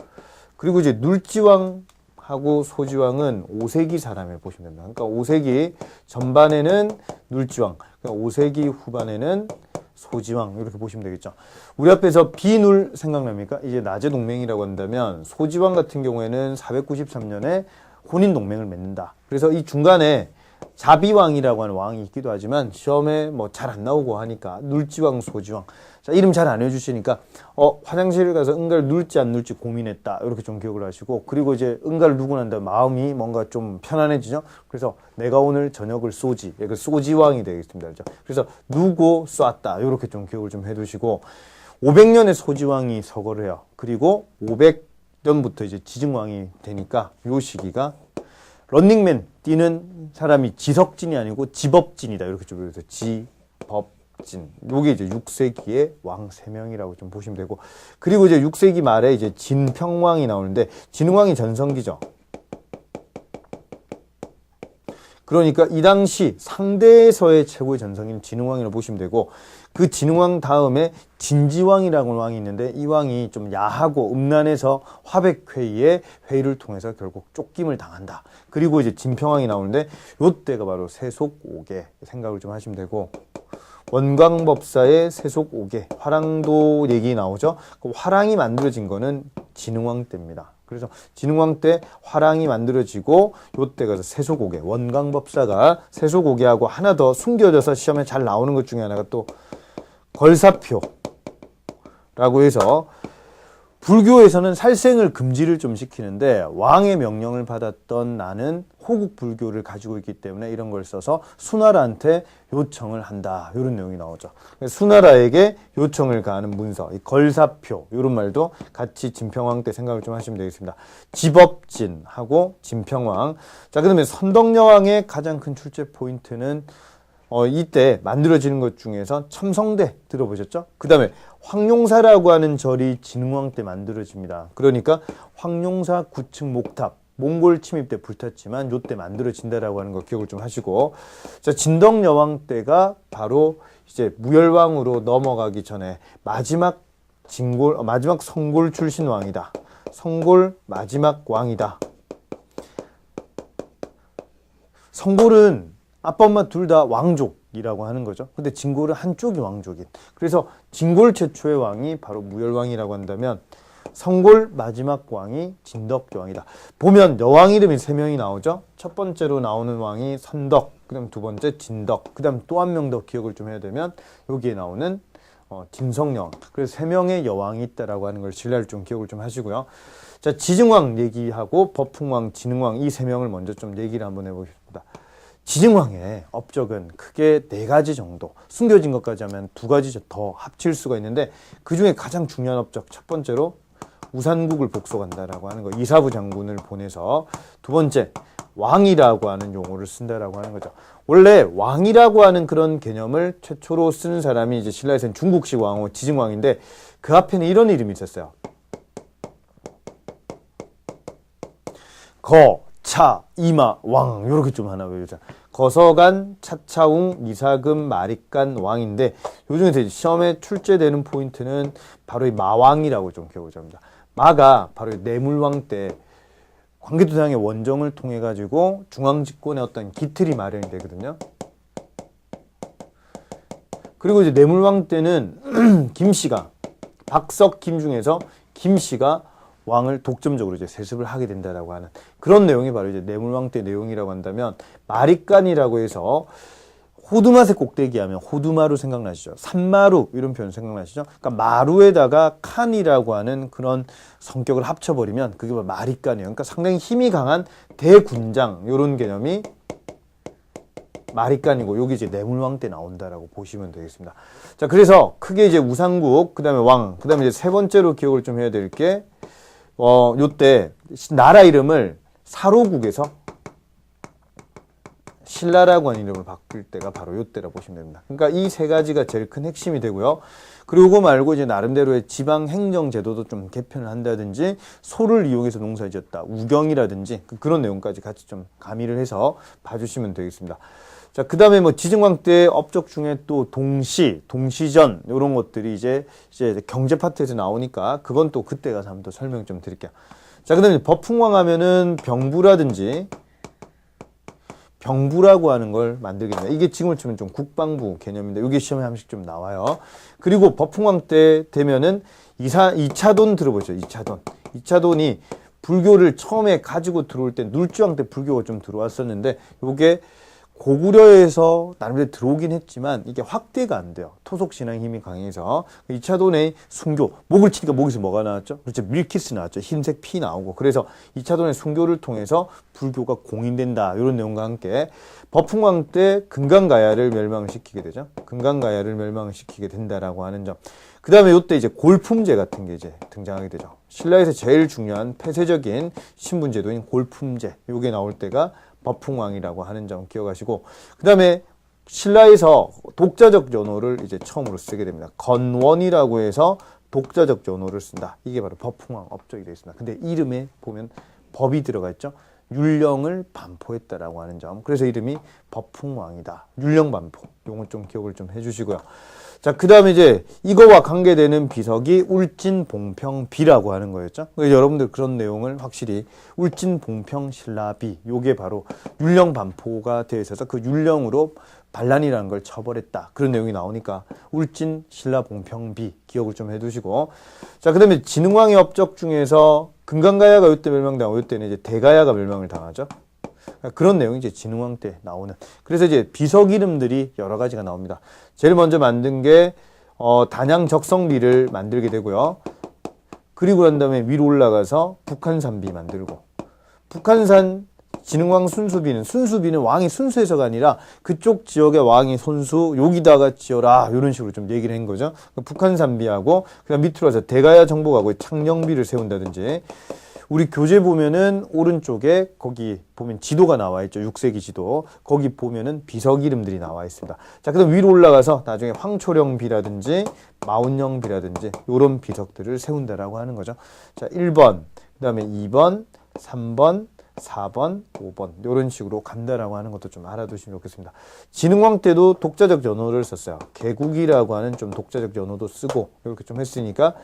그리고 이제 눌지왕하고 소지왕은 5세기 사람을 보시면 됩니다. 그러니까 5세기 전반에는 눌지왕, 그러니까 5세기 후반에는 소지왕 이렇게 보시면 되겠죠. 우리 앞에서 비눌 생각납니까? 이제 낮의 동맹이라고 한다면 소지왕 같은 경우에는 493년에 혼인 동맹을 맺는다. 그래서 이 중간에 자비왕이라고 하는 왕이 있기도 하지만 시험에 뭐 잘 안 나오고 하니까 눌지왕, 소지왕. 자, 이름 잘 안 해주시니까 화장실 가서 응가를 누를지 안 누를지 고민했다. 이렇게 좀 기억을 하시고, 그리고 이제 응가를 누고 난 다음 마음이 뭔가 좀 편안해지죠. 그래서 내가 오늘 저녁을 쏘지. 그 소지왕이 되겠습니다. 그렇죠? 그래서 누고 쐈다. 이렇게 좀 기억을 좀 해두시고, 500년에 소지왕이 서거를 해요. 그리고 500년부터 이제 지증왕이 되니까 요 시기가 런닝맨 뛰는 사람이 지석진이 아니고 지법진이다. 이렇게 좀 그래서 지법진. 요게 이제 6세기의 왕 3명이라고 좀 보시면 되고, 그리고 이제 6세기 말에 이제 진평왕이 나오는데, 진흥왕이 전성기죠. 그러니까 이 당시 상대에서의 최고의 전성기는 진흥왕이라고 보시면 되고, 그 진흥왕 다음에 진지왕이라고 하는 왕이 있는데, 이 왕이 좀 야하고 음란해서 화백회의의 회의를 통해서 결국 쫓김을 당한다. 그리고 이제 진평왕이 나오는데, 요때가 바로 세속 5개 생각을 좀 하시면 되고, 원광법사의 세속 5개, 화랑도 얘기 나오죠. 그 화랑이 만들어진 거는 진흥왕 때입니다. 그래서 진흥왕 때 화랑이 만들어지고, 요때가 세속 5개, 원광법사가 세속 5개하고 하나 더 숨겨져서 시험에 잘 나오는 것 중에 하나가 또 걸사표라고 해서, 불교에서는 살생을 금지를 좀 시키는데, 왕의 명령을 받았던 나는 호국 불교를 가지고 있기 때문에 이런 걸 써서 수나라한테 요청을 한다. 이런 내용이 나오죠. 수나라에게 요청을 가하는 문서, 이 걸사표, 이런 말도 같이 진평왕 때 생각을 좀 하시면 되겠습니다. 지법진하고 진평왕. 자, 그 다음에 선덕여왕의 가장 큰 출제 포인트는 이때 만들어지는 것 중에서 첨성대 들어보셨죠? 그 다음에 황룡사라고 하는 절이 진흥왕 때 만들어집니다. 그러니까 황룡사 9층 목탑, 몽골 침입 때 불탔지만 요때 만들어진다라고 하는 거 기억을 좀 하시고, 자, 진덕여왕 때가 바로 이제 무열왕으로 넘어가기 전에 마지막 성골 출신 왕이다. 성골 마지막 왕이다. 성골은 아빠 엄마 둘 다 왕족이라고 하는 거죠. 근데 진골은 한쪽이 왕족인. 그래서 진골 최초의 왕이 바로 무열왕이라고 한다면, 성골 마지막 왕이 진덕여왕이다. 보면 여왕 이름이 3명이 나오죠. 첫 번째로 나오는 왕이 선덕, 그 다음 두 번째 진덕, 그 다음 또 한 명 더 기억을 좀 해야 되면 여기에 나오는 진성여왕. 그래서 3명의 여왕이 있다라고 하는 걸 신라를 좀 기억을 좀 하시고요. 자, 지증왕 얘기하고 법풍왕, 진흥왕 이 3명을 먼저 좀 얘기를 한번 해보겠습니다. 지증왕의 업적은 크게 4가지 정도, 숨겨진 것까지 하면 2가지 더 합칠 수가 있는데, 그 중에 가장 중요한 업적, 첫 번째로 우산국을 복속한다라고 하는 거, 이사부 장군을 보내서, 두 번째 왕이라고 하는 용어를 쓴다라고 하는 거죠. 원래 왕이라고 하는 그런 개념을 최초로 쓰는 사람이 이제 신라에서는 중국식 왕후 지증왕인데, 그 앞에는 이런 이름이 있었어요. 차, 이마, 왕, 요렇게 좀 하나 외우자. 거서간, 차차웅, 이사금, 마립간, 왕인데, 요 중에서 시험에 출제되는 포인트는 바로 이 마왕이라고 좀 기억을 합니다. 마가 바로 뇌물왕 때 광개토당의 원정을 통해 가지고 중앙집권의 어떤 기틀이 마련이 되거든요. 그리고 이제 뇌물왕 때는 김씨가, 박석 김 중에서 김씨가 왕을 독점적으로 이제 세습을 하게 된다라고 하는 그런 내용이 바로 이제 뇌물왕 때 내용이라고 한다면, 마립간이라고 해서 호두맛의 꼭대기 하면 호두마루 생각나시죠? 산마루 이런 표현 생각나시죠? 그러니까 마루에다가 칸이라고 하는 그런 성격을 합쳐버리면 그게 바로 마립간이에요. 그러니까 상당히 힘이 강한 대군장 이런 개념이 마립간이고, 여기 이제 뇌물왕 때 나온다라고 보시면 되겠습니다. 자, 그래서 크게 이제 우상국, 그 다음에 왕, 그 다음에 이제 세 번째로 기억을 좀 해야 될 게, 요때 나라 이름을 사로국에서 신라라고 하는 이름을 바꿀 때가 바로 요때라 보시면 됩니다. 그러니까 이 3가지가 제일 큰 핵심이 되고요. 그리고 그거 말고 이제 나름대로의 지방 행정 제도도 좀 개편을 한다든지, 소를 이용해서 농사 지었다, 우경이라든지 그런 내용까지 같이 좀 가미를 해서 봐주시면 되겠습니다. 자, 그 다음에 뭐 지증왕 때 업적 중에 또 동시, 동시전, 요런 것들이 이제 경제 파트에서 나오니까 그건 또 그때 가서 한번 더 설명 좀 드릴게요. 자, 그 다음에 법풍왕 하면은 병부라든지 병부라고 하는 걸 만들게 됩니다. 이게 지금을 치면 좀 국방부 개념인데 이게 시험에 한 번씩 좀 나와요. 그리고 법풍왕 때 되면은 2차돈 들어보죠. 2차돈. 2차돈이 불교를 처음에 가지고 들어올 때 눌주왕 때 불교가 좀 들어왔었는데 요게 고구려에서 나름대로 들어오긴 했지만 이게 확대가 안 돼요. 토속신앙 힘이 강해서 2차돈의 순교, 목을 치니까 목에서 뭐가 나왔죠? 그렇죠. 밀키스 나왔죠. 흰색 피 나오고. 그래서 2차돈의 순교를 통해서 불교가 공인된다. 이런 내용과 함께 법흥왕 때 금강가야를 멸망시키게 되죠. 금강가야를 멸망시키게 된다라고 하는 점. 그 다음에 요때 이제 골품제 같은 게 이제 등장하게 되죠. 신라에서 제일 중요한 폐쇄적인 신분제도인 골품제. 요게 나올 때가 법흥왕이라고 하는 점 기억하시고, 그 다음에 신라에서 독자적 연호를 이제 처음으로 쓰게 됩니다. 건원이라고 해서 독자적 연호를 쓴다. 이게 바로 법흥왕 업적이 되어 있습니다. 근데 이름에 보면 법이 들어가 있죠. 율령을 반포했다라고 하는 점. 그래서 이름이 법흥왕이다. 율령 반포. 요걸 좀 기억을 좀 해주시고요. 자, 그 다음에 이제 이거와 관계되는 비석이 울진봉평비라고 하는 거였죠. 여러분들 그런 내용을 확실히 울진봉평신라비, 요게 바로 율령 반포가 되어 있어서 그 율령으로 반란이라는 걸 처벌했다. 그런 내용이 나오니까 울진신라봉평비 기억을 좀 해두시고. 자, 그 다음에 진흥왕의 업적 중에서 금강가야가 요때 멸망당하고 요때는 이제 대가야가 멸망을 당하죠. 그런 내용이 이제 진흥왕 때 나오는. 그래서 이제 비석 이름들이 여러 가지가 나옵니다. 제일 먼저 만든 게 단양적성리를 만들게 되고요. 그리고 난 다음에 위로 올라가서 북한산비 만들고, 북한산 진흥왕 순수비는 왕이 순수해서가 아니라 그쪽 지역의 왕이 손수 여기다가 지어라 이런 식으로 좀 얘기를 한 거죠. 북한산비하고 그다음 밑으로 와서 대가야 정복하고 창녕비를 세운다든지. 우리 교재 보면은 오른쪽에 거기 보면 지도가 나와 있죠. 6세기 지도. 거기 보면은 비석 이름들이 나와 있습니다. 자, 그다음 위로 올라가서 나중에 황초령비라든지 마운영비라든지 이런 비석들을 세운다라고 하는 거죠. 자, 1번, 그다음에 2번, 3번, 4번, 5번 이런 식으로 간다라고 하는 것도 좀 알아두시면 좋겠습니다. 진흥왕 때도 독자적 연호를 썼어요. 개국이라고 하는 좀 독자적 연호도 쓰고 이렇게 좀 했으니까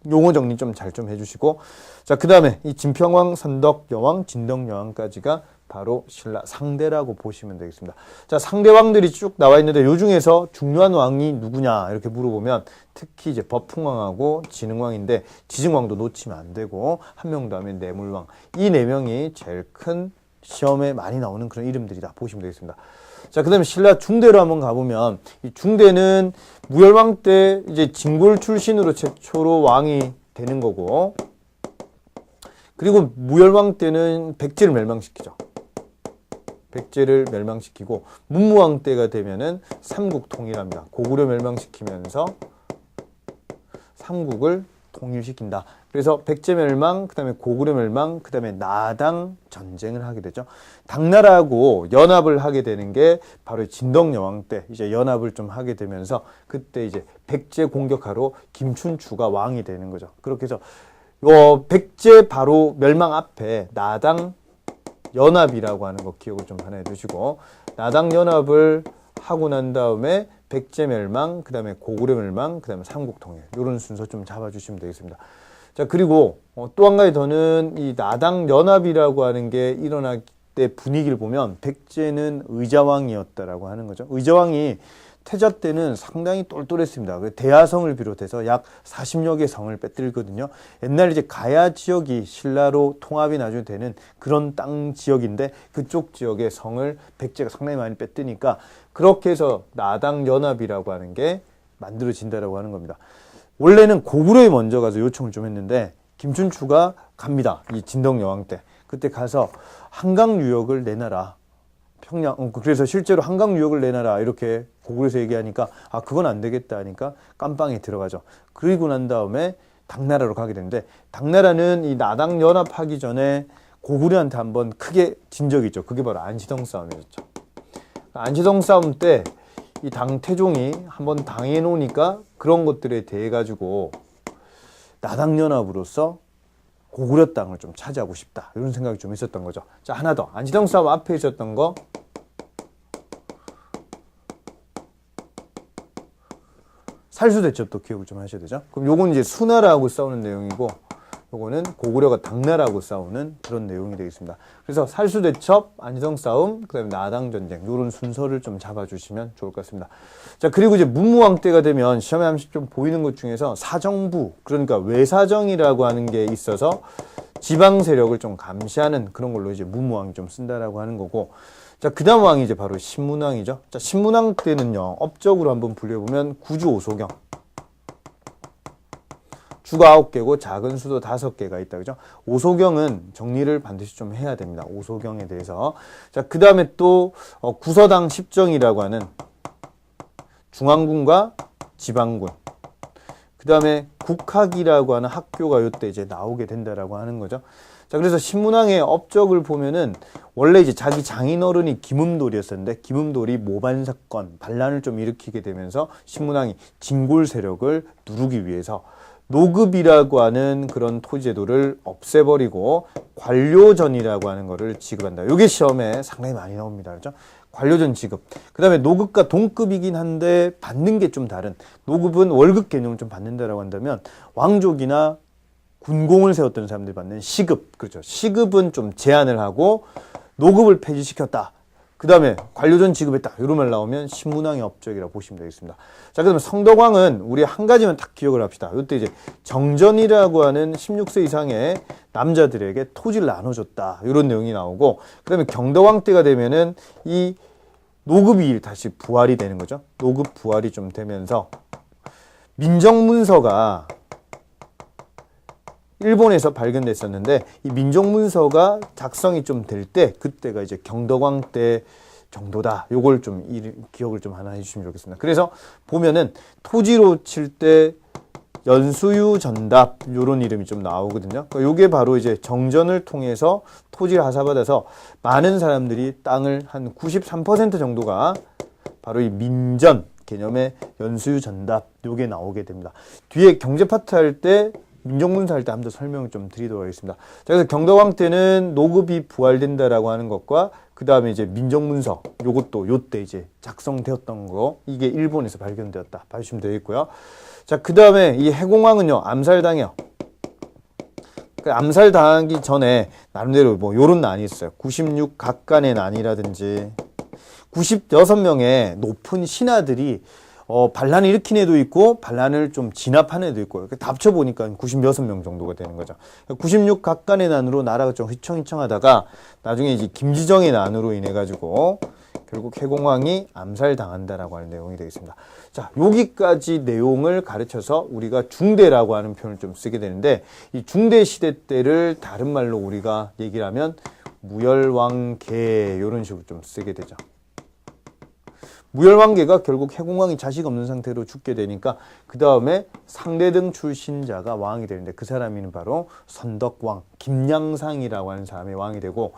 용어 정리 좀 잘 좀 해주시고. 자, 그 다음에 이 진평왕, 선덕여왕, 진덕여왕까지가 바로 신라 상대라고 보시면 되겠습니다. 자, 상대왕들이 쭉 나와 있는데 요 중에서 중요한 왕이 누구냐 이렇게 물어보면 특히 이제 법흥왕하고 진흥왕인데 지증왕도 놓치면 안 되고 한 명 더 하면 내물왕. 이 네 명이 제일 큰 시험에 많이 나오는 그런 이름들이다 보시면 되겠습니다. 자, 그 다음에 신라 중대로 한번 가보면 이 중대는 무열왕 때 이제 진골 출신으로 최초로 왕이 되는 거고, 그리고 무열왕 때는 백제를 멸망시키죠. 백제를 멸망시키고 문무왕 때가 되면은 삼국 통일합니다. 고구려 멸망시키면서 삼국을 통일시킨다. 그래서 백제 멸망, 그 다음에 고구려 멸망, 그 다음에 나당 전쟁을 하게 되죠. 당나라하고 연합을 하게 되는 게 바로 진덕여왕 때 이제 연합을 좀 하게 되면서 그때 이제 백제 공격하러 김춘추가 왕이 되는 거죠. 그렇게 해서 백제 바로 멸망 앞에 나당 연합이라고 하는 거 기억을 좀 하나 해두시고, 나당 연합을 하고 난 다음에 백제 멸망, 그 다음에 고구려 멸망, 그 다음에 삼국 통일 이런 순서 좀 잡아주시면 되겠습니다. 자, 그리고 또 한 가지 더는 이 나당 연합이라고 하는 게 일어날 때 분위기를 보면 백제는 의자왕이었다라고 하는 거죠. 의자왕이 태자 때는 상당히 똘똘했습니다. 대하성을 비롯해서 약 40여 개 성을 빼들거든요. 옛날 이제 가야 지역이 신라로 통합이 나중에 되는 그런 땅 지역인데 그쪽 지역의 성을 백제가 상당히 많이 빼뜨니까 그렇게 해서 나당 연합이라고 하는 게 만들어진다라고 하는 겁니다. 원래는 고구려에 먼저 가서 요청을 좀 했는데 김춘추가 갑니다. 이 진덕여왕 때. 그때 가서 한강 유역을 내놔라. 평양, 그래서 실제로 한강 유역을 내놔라 이렇게 고구려에서 얘기하니까 아, 그건 안 되겠다 하니까 깜빵에 들어가죠. 그리고 난 다음에 당나라로 가게 되는데, 당나라는 이 나당 연합하기 전에 고구려한테 한번 크게 진 적이 있죠. 그게 바로 안시성 싸움이었죠. 안시성 싸움 때 이 태종이 한번 당해 놓으니까 그런 것들에 대해 가지고 나당 연합으로서 고구려 땅을 좀 차지하고 싶다 이런 생각이 좀 있었던 거죠. 자, 하나 더 안시성 싸움 앞에 있었던 거 살수대첩도 기억을 좀 하셔야 되죠. 그럼 요건 이제 수나라하고 싸우는 내용이고, 요거는 고구려가 당나라하고 싸우는 그런 내용이 되겠습니다. 그래서 살수대첩, 안성싸움, 그 다음에 나당전쟁, 요런 순서를 좀 잡아주시면 좋을 것 같습니다. 자, 그리고 이제 문무왕 때가 되면 시험에 한 번씩 좀 보이는 것 중에서 사정부, 그러니까 외사정이라고 하는 게 있어서 지방 세력을 좀 감시하는 그런 걸로 이제 문무왕이 좀 쓴다라고 하는 거고, 자, 그 다음 왕이 이제 바로 신문왕이죠. 자, 신문왕 때는요, 업적으로 한번 분류해보면 구주 오소경. 주가 9개고 작은 수도 5개가 있다. 그죠? 오소경은 정리를 반드시 좀 해야 됩니다. 오소경에 대해서. 자, 그 다음에 또, 구서당 십정이라고 하는 중앙군과 지방군. 그 다음에 국학이라고 하는 학교가 요때 이제 나오게 된다라고 하는 거죠. 자, 그래서 신문왕의 업적을 보면은 원래 이제 자기 장인어른이 김음돌이었었는데 김음돌이 모반 사건, 반란을 좀 일으키게 되면서 신문왕이 진골 세력을 누르기 위해서 노급이라고 하는 그런 토지제도를 없애버리고 관료전이라고 하는 거를 지급한다. 이게 시험에 상당히 많이 나옵니다. 그렇죠? 관료전 지급. 그 다음에 노급과 동급이긴 한데 받는 게 좀 다른. 노급은 월급 개념을 좀 받는다라고 한다면 왕족이나 군공을 세웠던 사람들이 받는 시급. 그렇죠. 시급은 좀 제한을 하고 노급을 폐지시켰다. 그 다음에 관료전 지급했다. 이런 말 나오면 신문왕의 업적이라고 보시면 되겠습니다. 자, 그다음에 성덕왕은 우리 한 가지만 딱 기억을 합시다. 이때 이제 정전이라고 하는 16세 이상의 남자들에게 토지를 나눠줬다. 이런 내용이 나오고, 그 다음에 경덕왕 때가 되면은 이 노급이 다시 부활이 되는 거죠. 노급 부활이 좀 되면서 민정문서가 일본에서 발견됐었는데 이 민족문서가 작성이 좀 될 때 그때가 이제 경덕왕 때 정도다. 요걸 좀 기억을 좀 하나 해주시면 좋겠습니다. 그래서 보면은 토지로 칠 때 연수유 전답 요런 이름이 좀 나오거든요. 그러니까 요게 바로 이제 정전을 통해서 토지를 하사받아서 많은 사람들이 땅을 한 93% 정도가 바로 이 민전 개념의 연수유 전답 요게 나오게 됩니다. 뒤에 경제 파트 할 때 민족문서 할 때 한번 더 설명을 좀 드리도록 하겠습니다. 자, 그래서 경덕왕 때는 노급이 부활된다라고 하는 것과 그 다음에 이제 민족문서 요것도 요때 이제 작성되었던 거 이게 일본에서 발견되었다 봐주시면 되겠고요. 자, 그 다음에 이 해공왕은요 암살당해요. 암살당하기 전에 나름대로 뭐 요런 난이 있어요. 96 각간의 난이라든지 96명의 높은 신하들이 반란을 일으킨 애도 있고 반란을 좀 진압한 애도 있고 다 합쳐보니까 96명 정도가 되는 거죠. 96 각간의 난으로 나라가 좀 휘청휘청하다가 나중에 이제 김지정의 난으로 인해 가지고 결국 해공왕이 암살당한다라고 하는 내용이 되겠습니다. 자, 여기까지 내용을 가르쳐서 우리가 중대라고 하는 표현을 좀 쓰게 되는데 이 중대 시대 때를 다른 말로 우리가 얘기를 하면 무열왕계 이런 식으로 좀 쓰게 되죠. 무열왕계가 결국 해공왕이 자식 없는 상태로 죽게 되니까 그 다음에 상대등 출신자가 왕이 되는데 그 사람이 바로 선덕왕 김양상이라고 하는 사람이 왕이 되고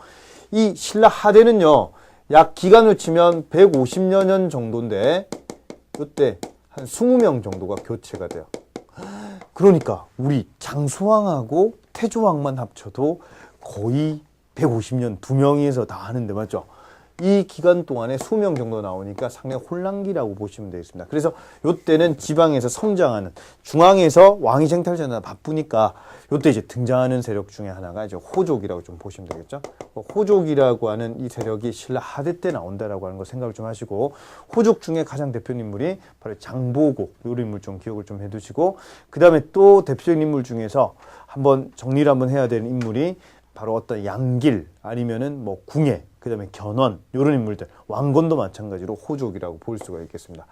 이 신라 하대는요 약 기간을 치면 150여 년 정도인데 이때 한 20명 정도가 교체가 돼요. 그러니까 우리 장수왕하고 태조왕만 합쳐도 거의 150년 2명이서 다 하는데 맞죠? 이 기간 동안에 수명 정도 나오니까 상당히 혼란기라고 보시면 되겠습니다. 그래서 이때는 지방에서 성장하는 중앙에서 왕위 쟁탈전에 바쁘니까 이때 이제 등장하는 세력 중에 하나가 이제 호족이라고 좀 보시면 되겠죠. 호족이라고 하는 이 세력이 신라 하대 때 나온다라고 하는 거 생각을 좀 하시고 호족 중에 가장 대표적인 인물이 바로 장보고 이 인물 좀 기억을 좀 해두시고 그 다음에 또 대표적인 인물 중에서 한번 정리를 한번 해야 되는 인물이 바로 어떤 양길 아니면은 뭐 궁예 그 다음에 견원 이런 인물들 왕건도 마찬가지로 호족이라고 볼 수가 있겠습니다.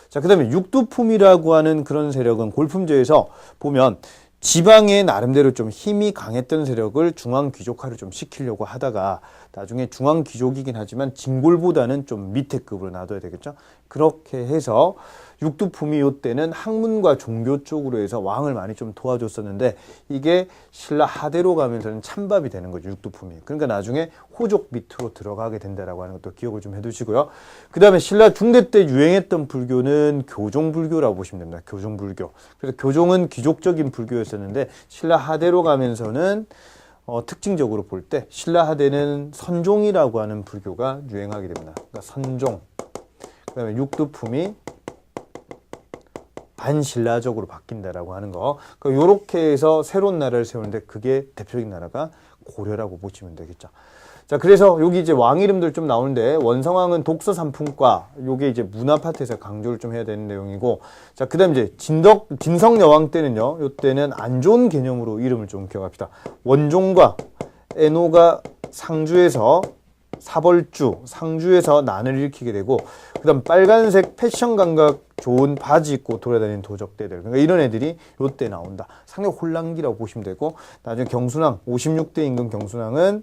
자, 그 다음에 육두품이라고 하는 그런 세력은 골품제에서 보면 지방에 나름대로 좀 힘이 강했던 세력을 중앙귀족화를 좀 시키려고 하다가 나중에 중앙귀족이긴 하지만 진골보다는 좀 밑에 급으로 놔둬야 되겠죠. 그렇게 해서 육두품이 이때는 학문과 종교 쪽으로 해서 왕을 많이 좀 도와줬었는데 이게 신라 하대로 가면서는 찬밥이 되는 거죠. 육두품이. 그러니까 나중에 호족 밑으로 들어가게 된다라고 하는 것도 기억을 좀 해두시고요. 그 다음에 신라 중대 때 유행했던 불교는 교종불교라고 보시면 됩니다. 교종불교. 그래서 교종은 귀족적인 불교였었는데 신라 하대로 가면서는 특징적으로 볼 때 신라 하대는 선종이라고 하는 불교가 유행하게 됩니다. 그러니까 선종. 그 다음에 육두품이 반신라적으로 바뀐다라고 하는 거. 그러니까 요렇게 해서 새로운 나라를 세우는데 그게 대표적인 나라가 고려라고 보시면 되겠죠. 자, 그래서 여기 이제 왕 이름들 좀 나오는데, 원성왕은 독서 삼품과, 요게 이제 문화 파트에서 강조를 좀 해야 되는 내용이고, 자, 그 다음 이제 진성여왕 때는요, 요 때는 안 좋은 개념으로 이름을 좀 기억합시다. 원종과 에노가 상주에서 상주에서 난을 일으키게 되고, 그 다음 빨간색 패션 감각 좋은 바지 입고 돌아다니는 도적대들. 그러니까 이런 애들이 요때 나온다. 상력 혼란기라고 보시면 되고, 나중에 경순왕, 56대 임금 경순왕은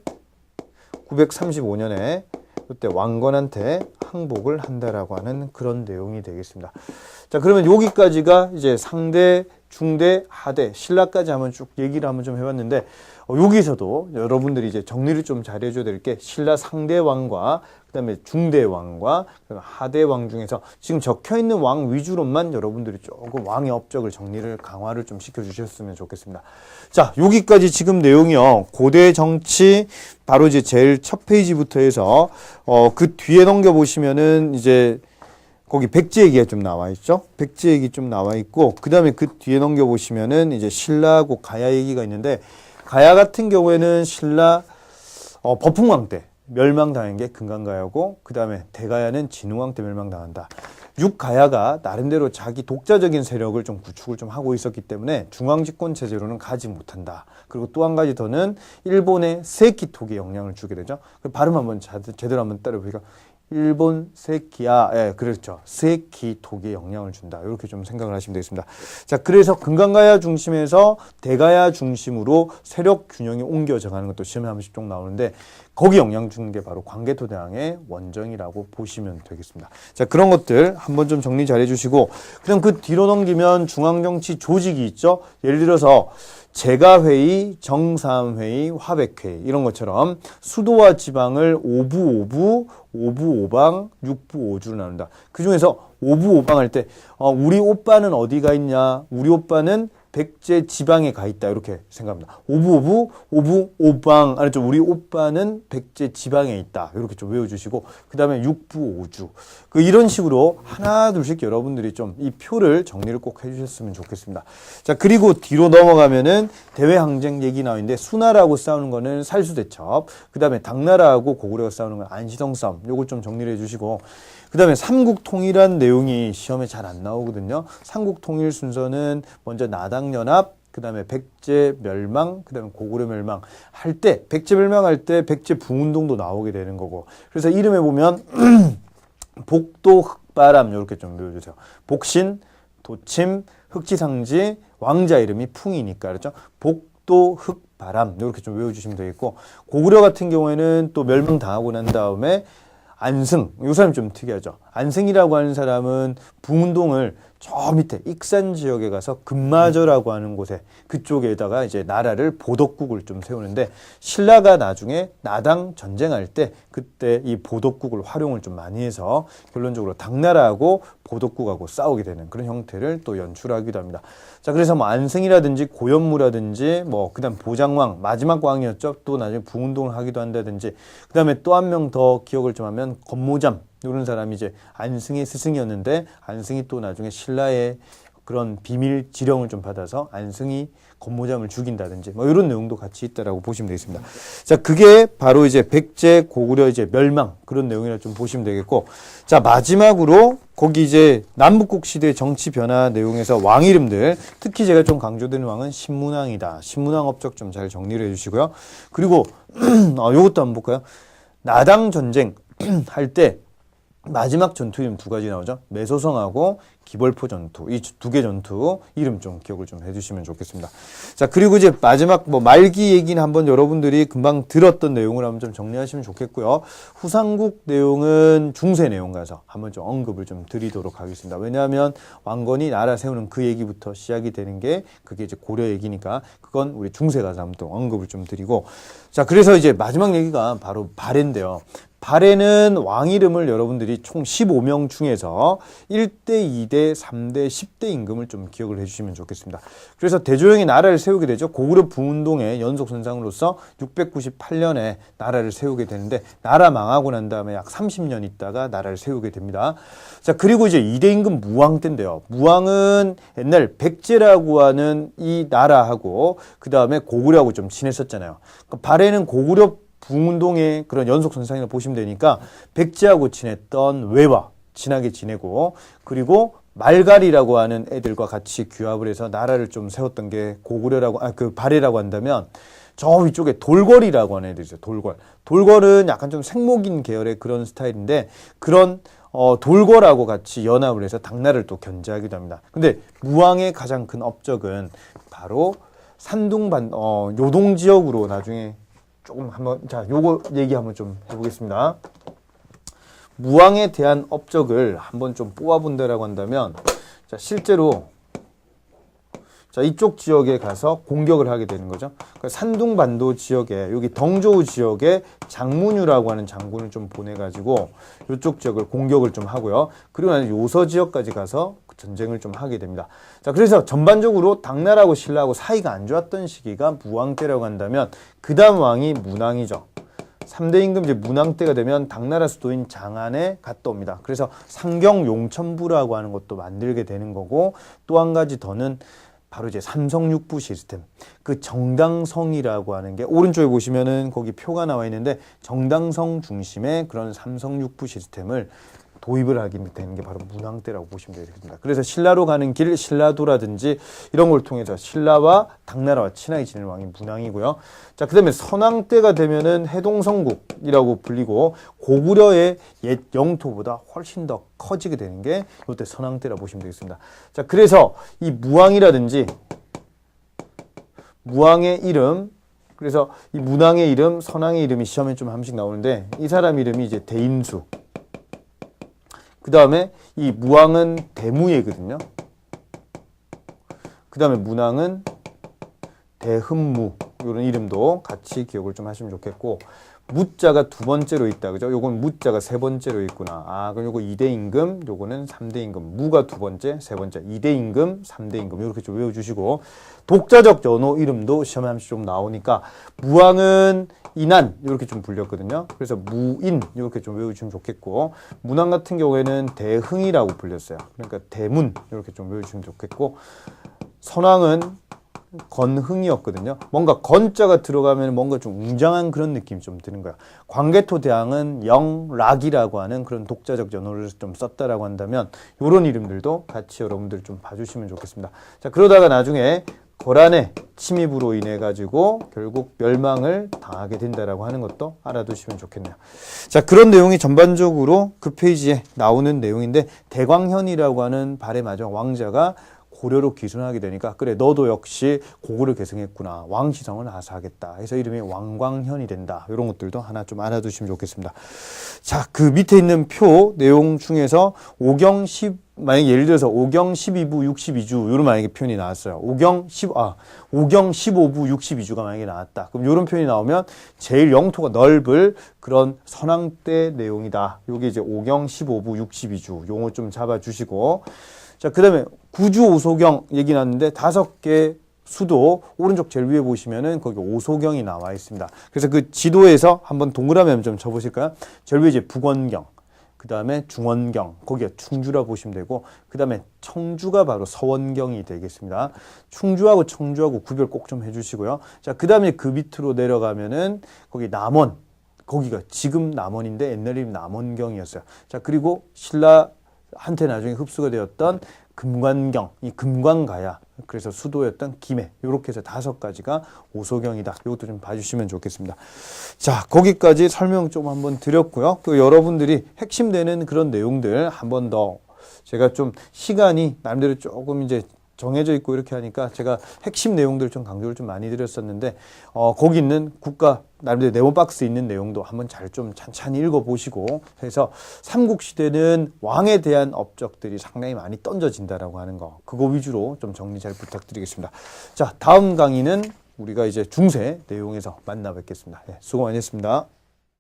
935년에 그때 왕건한테 항복을 한다라고 하는 그런 내용이 되겠습니다. 자, 그러면 여기까지가 이제 상대, 중대, 하대, 신라까지 한번 쭉 얘기를 한번 좀 해봤는데, 여기서도 여러분들이 이제 정리를 좀 잘 해줘야 될 게, 신라 상대왕과 그다음에 중대왕과 하대왕 중에서 지금 적혀 있는 왕 위주로만 여러분들이 조금 왕의 업적을 정리를 강화를 좀 시켜주셨으면 좋겠습니다. 자, 여기까지 지금 내용이요. 고대 정치 바로 이제 제일 첫 페이지부터 해서 그 뒤에 넘겨보시면은 이제 거기 백제 얘기가 좀 나와 있죠. 백제 얘기 좀 나와 있고, 그 다음에 그 뒤에 넘겨보시면은 이제 신라하고 가야 얘기가 있는데, 가야 같은 경우에는 신라 버풍왕 때 멸망당한 게 금강가야고, 그 다음에 대가야는 진흥왕 때 멸망당한다. 육가야가 나름대로 자기 독자적인 세력을 좀 구축을 좀 하고 있었기 때문에 중앙집권 체제로는 가지 못한다. 그리고 또 한 가지 더는 일본의 세키톡에 영향을 주게 되죠. 발음 한번 제대로 한번 따라보니까 일본 세키야, 예, 그렇죠. 세키톡에 영향을 준다. 이렇게 좀 생각을 하시면 되겠습니다. 자, 그래서 금강가야 중심에서 대가야 중심으로 세력 균형이 옮겨져 가는 것도 시험에 한 번씩 좀 나오는데, 거기 영향 주는 게 바로 광개토대왕의 원정이라고 보시면 되겠습니다. 자, 그런 것들 한번 좀 정리 잘 해주시고, 그럼 그 뒤로 넘기면 중앙정치 조직이 있죠. 예를 들어서 제가회의, 정삼회의, 화백회의 이런 것처럼 수도와 지방을 5부 5방, 6부 5주로 나눈다. 그 중에서 5부 5방 할 때 우리 오빠는 어디가 있냐? 우리 오빠는 백제 지방에 가 있다. 이렇게 생각합니다. 5부 5방 알았죠? 우리 오빠는 백제 지방에 있다. 이렇게 좀 외워주시고, 그 다음에 6부 5주. 이런 식으로 하나 둘씩 여러분들이 좀 이 표를 정리를 꼭 해주셨으면 좋겠습니다. 자, 그리고 뒤로 넘어가면은 대외항쟁 얘기 나오는데, 수나라하고 싸우는 거는 살수대첩, 그 다음에 당나라하고 고구려가 싸우는 건 안시성 싸움. 요걸 좀 정리를 해주시고, 그 다음에 삼국통일한 내용이 시험에 잘 안 나오거든요. 삼국통일 순서는 먼저 나당연합, 그 다음에 백제 멸망, 그 다음에 고구려 멸망 할 때, 백제 멸망할 때 백제 부운동도 나오게 되는 거고, 그래서 이름에 보면 복도 흑바람 이렇게 좀 외워주세요. 복신, 도침, 흑지상지, 왕자 이름이 풍이니까, 그렇죠? 복도 흑바람 이렇게 좀 외워주시면 되겠고, 고구려 같은 경우에는 또 멸망당하고 난 다음에 안승, 이 사람이 좀 특이하죠. 안승이라고 하는 사람은 부운동을 저 밑에 익산 지역에 가서 금마저라고 하는 곳에, 그쪽에다가 이제 나라를 보덕국을 좀 세우는데, 신라가 나중에 나당 전쟁할 때 그때 이 보덕국을 활용을 좀 많이 해서 결론적으로 당나라하고 보덕국하고 싸우게 되는 그런 형태를 또 연출하기도 합니다. 자, 그래서 뭐 안승이라든지 고현무라든지 그다음 보장왕, 마지막 왕이었죠. 또 나중에 부운동을 하기도 한다든지, 그다음에 또 한 명 더 기억을 좀 하면 건모잠, 이런 사람이 이제 안승의 스승이었는데, 안승이 또 나중에 신라의 그런 비밀 지령을 좀 받아서 안승이 건모잠을 죽인다든지 이런 내용도 같이 있다라고 보시면 되겠습니다. 자, 그게 바로 이제 백제 고구려 이제 멸망 그런 내용이라 좀 보시면 되겠고, 자, 마지막으로 거기 이제 남북국 시대 정치 변화 내용에서 왕 이름들, 특히 제가 좀 강조되는 왕은 신문왕이다. 신문왕 업적 좀 잘 정리를 해주시고요. 그리고 요것도 한번 볼까요? 나당 전쟁 할 때 마지막 전투 이름 두 가지 나오죠. 매소성하고 기벌포 전투, 이 두 개 전투 이름 좀 기억을 좀 해주시면 좋겠습니다. 자, 그리고 이제 마지막 말기 얘기는 한번 여러분들이 금방 들었던 내용을 한번 좀 정리하시면 좋겠고요. 후삼국 내용은 중세 내용 가서 한번 좀 언급을 좀 드리도록 하겠습니다. 왜냐하면 왕건이 나라 세우는 그 얘기부터 시작이 되는 게 그게 이제 고려 얘기니까 그건 우리 중세 가서 한번 또 언급을 좀 드리고, 자, 그래서 이제 마지막 얘기가 바로 발해인데요. 발에는 왕 이름을 여러분들이 총 15명 중에서 1대, 2대, 3대, 10대 임금을 좀 기억을 해주시면 좋겠습니다. 그래서 대조영이 나라를 세우게 되죠. 고구려 부운동의 연속선상으로서 698년에 나라를 세우게 되는데 나라 망하고 난 다음에 약 30년 있다가 나라를 세우게 됩니다. 자, 그리고 이제 2대 임금 무왕 때인데요. 무왕은 옛날 백제라고 하는 이 나라하고 그 다음에 고구려하고 좀 친했었잖아요. 그러니까 발해는 고구려 부운동의 그런 연속선상이라고 보시면 되니까 백제하고 친했던 외와 친하게 지내고 그리고 말갈이라고 하는 애들과 같이 규합을 해서 나라를 좀 세웠던 게 고구려라고, 그 발해라고 한다면 저 위쪽에 돌궐이라고 하는 애들이죠. 돌궐. 돌궐은 약간 좀 생목인 계열의 그런 스타일인데 그런 돌궐하고 같이 연합을 해서 당나라를 또 견제하기도 합니다. 근데 무왕의 가장 큰 업적은 바로 산둥반, 요동 지역으로 나중에 조금 한번, 자, 요거 얘기 한번 좀 해보겠습니다. 무왕에 대한 업적을 한번 좀 뽑아본다라고 한다면, 자, 실제로, 자, 이쪽 지역에 가서 공격을 하게 되는 거죠. 그러니까 산둥반도 지역에, 여기 덩저우 지역에 장문유라고 하는 장군을 좀 보내가지고, 이쪽 지역을 공격을 좀 하고요. 그리고 나서 요서 지역까지 가서 전쟁을 좀 하게 됩니다. 자, 그래서 전반적으로 당나라하고 신라하고 사이가 안 좋았던 시기가 무왕 때라고 한다면, 그 다음 왕이 문왕이죠. 3대 임금 이제 문왕 때가 되면 당나라 수도인 장안에 갔다 옵니다. 그래서 상경용천부라고 하는 것도 만들게 되는 거고, 또 한 가지 더는 바로 이제 삼성육부 시스템. 그 정당성이라고 하는 게 오른쪽에 보시면은 거기 표가 나와 있는데 정당성 중심의 그런 삼성육부 시스템을 도입을 하게 되는 게 바로 문왕 때라고 보시면 되겠습니다. 그래서 신라로 가는 길, 신라도라든지 이런 걸 통해서 신라와 당나라와 친하게 지내는 왕이 문왕이고요. 자, 그 다음에 선왕 때가 되면은 해동성국이라고 불리고 고구려의 옛 영토보다 훨씬 더 커지게 되는 게 이때 선왕 때라고 보시면 되겠습니다. 자, 그래서 이 무왕이라든지 무왕의 이름, 그래서 이 문왕의 이름, 선왕의 이름이 시험에 좀 한 번씩 나오는데 이 사람 이름이 이제 대인수. 그 다음에 이 무왕은 대무예거든요. 그 다음에 문왕은 대흠무. 이런 이름도 같이 기억을 좀 하시면 좋겠고, 무자가 두 번째로 있다. 그죠? 요건 무자가 세 번째로 있구나. 아, 그럼 요거 2대 임금, 요거는 3대 임금. 무가 두 번째, 세 번째. 2대 임금, 3대 임금. 이렇게 좀 외워주시고, 독자적 연호 이름도 시험에 한 번씩 좀 나오니까, 무왕은 인안, 이렇게 좀 불렸거든요. 그래서 무인, 이렇게 좀 외워주시면 좋겠고, 문왕 같은 경우에는 대흥이라고 불렸어요. 그러니까 대문, 이렇게 좀 외워주시면 좋겠고, 선왕은 건흥이었거든요. 뭔가 건자가 들어가면 뭔가 좀 웅장한 그런 느낌이 좀 드는 거야. 광개토 대왕은 영락이라고 하는 그런 독자적 연호를 좀 썼다라고 한다면 이런 이름들도 같이 여러분들 좀 봐주시면 좋겠습니다. 자, 그러다가 나중에 거란의 침입으로 인해 가지고 결국 멸망을 당하게 된다라고 하는 것도 알아두시면 좋겠네요. 자, 그런 내용이 전반적으로 그 페이지에 나오는 내용인데, 대광현이라고 하는 발해 마지막 왕자가 고려로 귀순하게 되니까 그래 너도 역시 고구려 계승했구나, 왕시성을 하사하겠다 해서 이름이 왕광현이 된다. 이런 것들도 하나 좀 알아두시면 좋겠습니다. 자, 그 밑에 있는 표 내용 중에서 오경 10 만약에 예를 들어서 오경 12부 62주 이런 만약에 표현이 나왔어요. 오경 15부 62주가 만약에 나왔다. 그럼 이런 표현이 나오면 제일 영토가 넓을 그런 선왕 때 내용이다. 요게 이제 오경 15부 62주 용어 좀 잡아주시고, 자, 그 다음에 구주 오소경 얘기 나왔는데 5개 수도 오른쪽 제일 위에 보시면은 거기 오소경이 나와 있습니다. 그래서 그 지도에서 한번 동그라미 한번 좀 쳐보실까요? 제일 위에 이제 북원경, 그 다음에 중원경, 거기가 충주라 보시면 되고, 그 다음에 청주가 바로 서원경이 되겠습니다. 충주하고 청주하고 구별 꼭 좀 해주시고요. 자, 그 다음에 그 밑으로 내려가면은 거기 남원, 거기가 지금 남원인데 옛날 이름 남원경이었어요. 자, 그리고 신라한테 나중에 흡수가 되었던 금관경, 이 금관가야. 그래서 수도였던 김해. 이렇게 해서 5가지가 오소경이다. 이것도 좀 봐주시면 좋겠습니다. 자, 거기까지 설명 좀 한번 드렸고요. 또 여러분들이 핵심되는 그런 내용들 한 번 더 제가 좀 시간이 나름대로 조금 이제 정해져 있고 이렇게 하니까 제가 핵심 내용들 좀 강조를 좀 많이 드렸었는데, 거기 있는 국가 나름대로 네모박스 있는 내용도 한번 잘 좀 찬찬히 읽어보시고 해서 삼국시대는 왕에 대한 업적들이 상당히 많이 던져진다라고 하는 거, 그거 위주로 좀 정리 잘 부탁드리겠습니다. 자, 다음 강의는 우리가 이제 중세 내용에서 만나 뵙겠습니다. 네, 수고 많이 했습니다.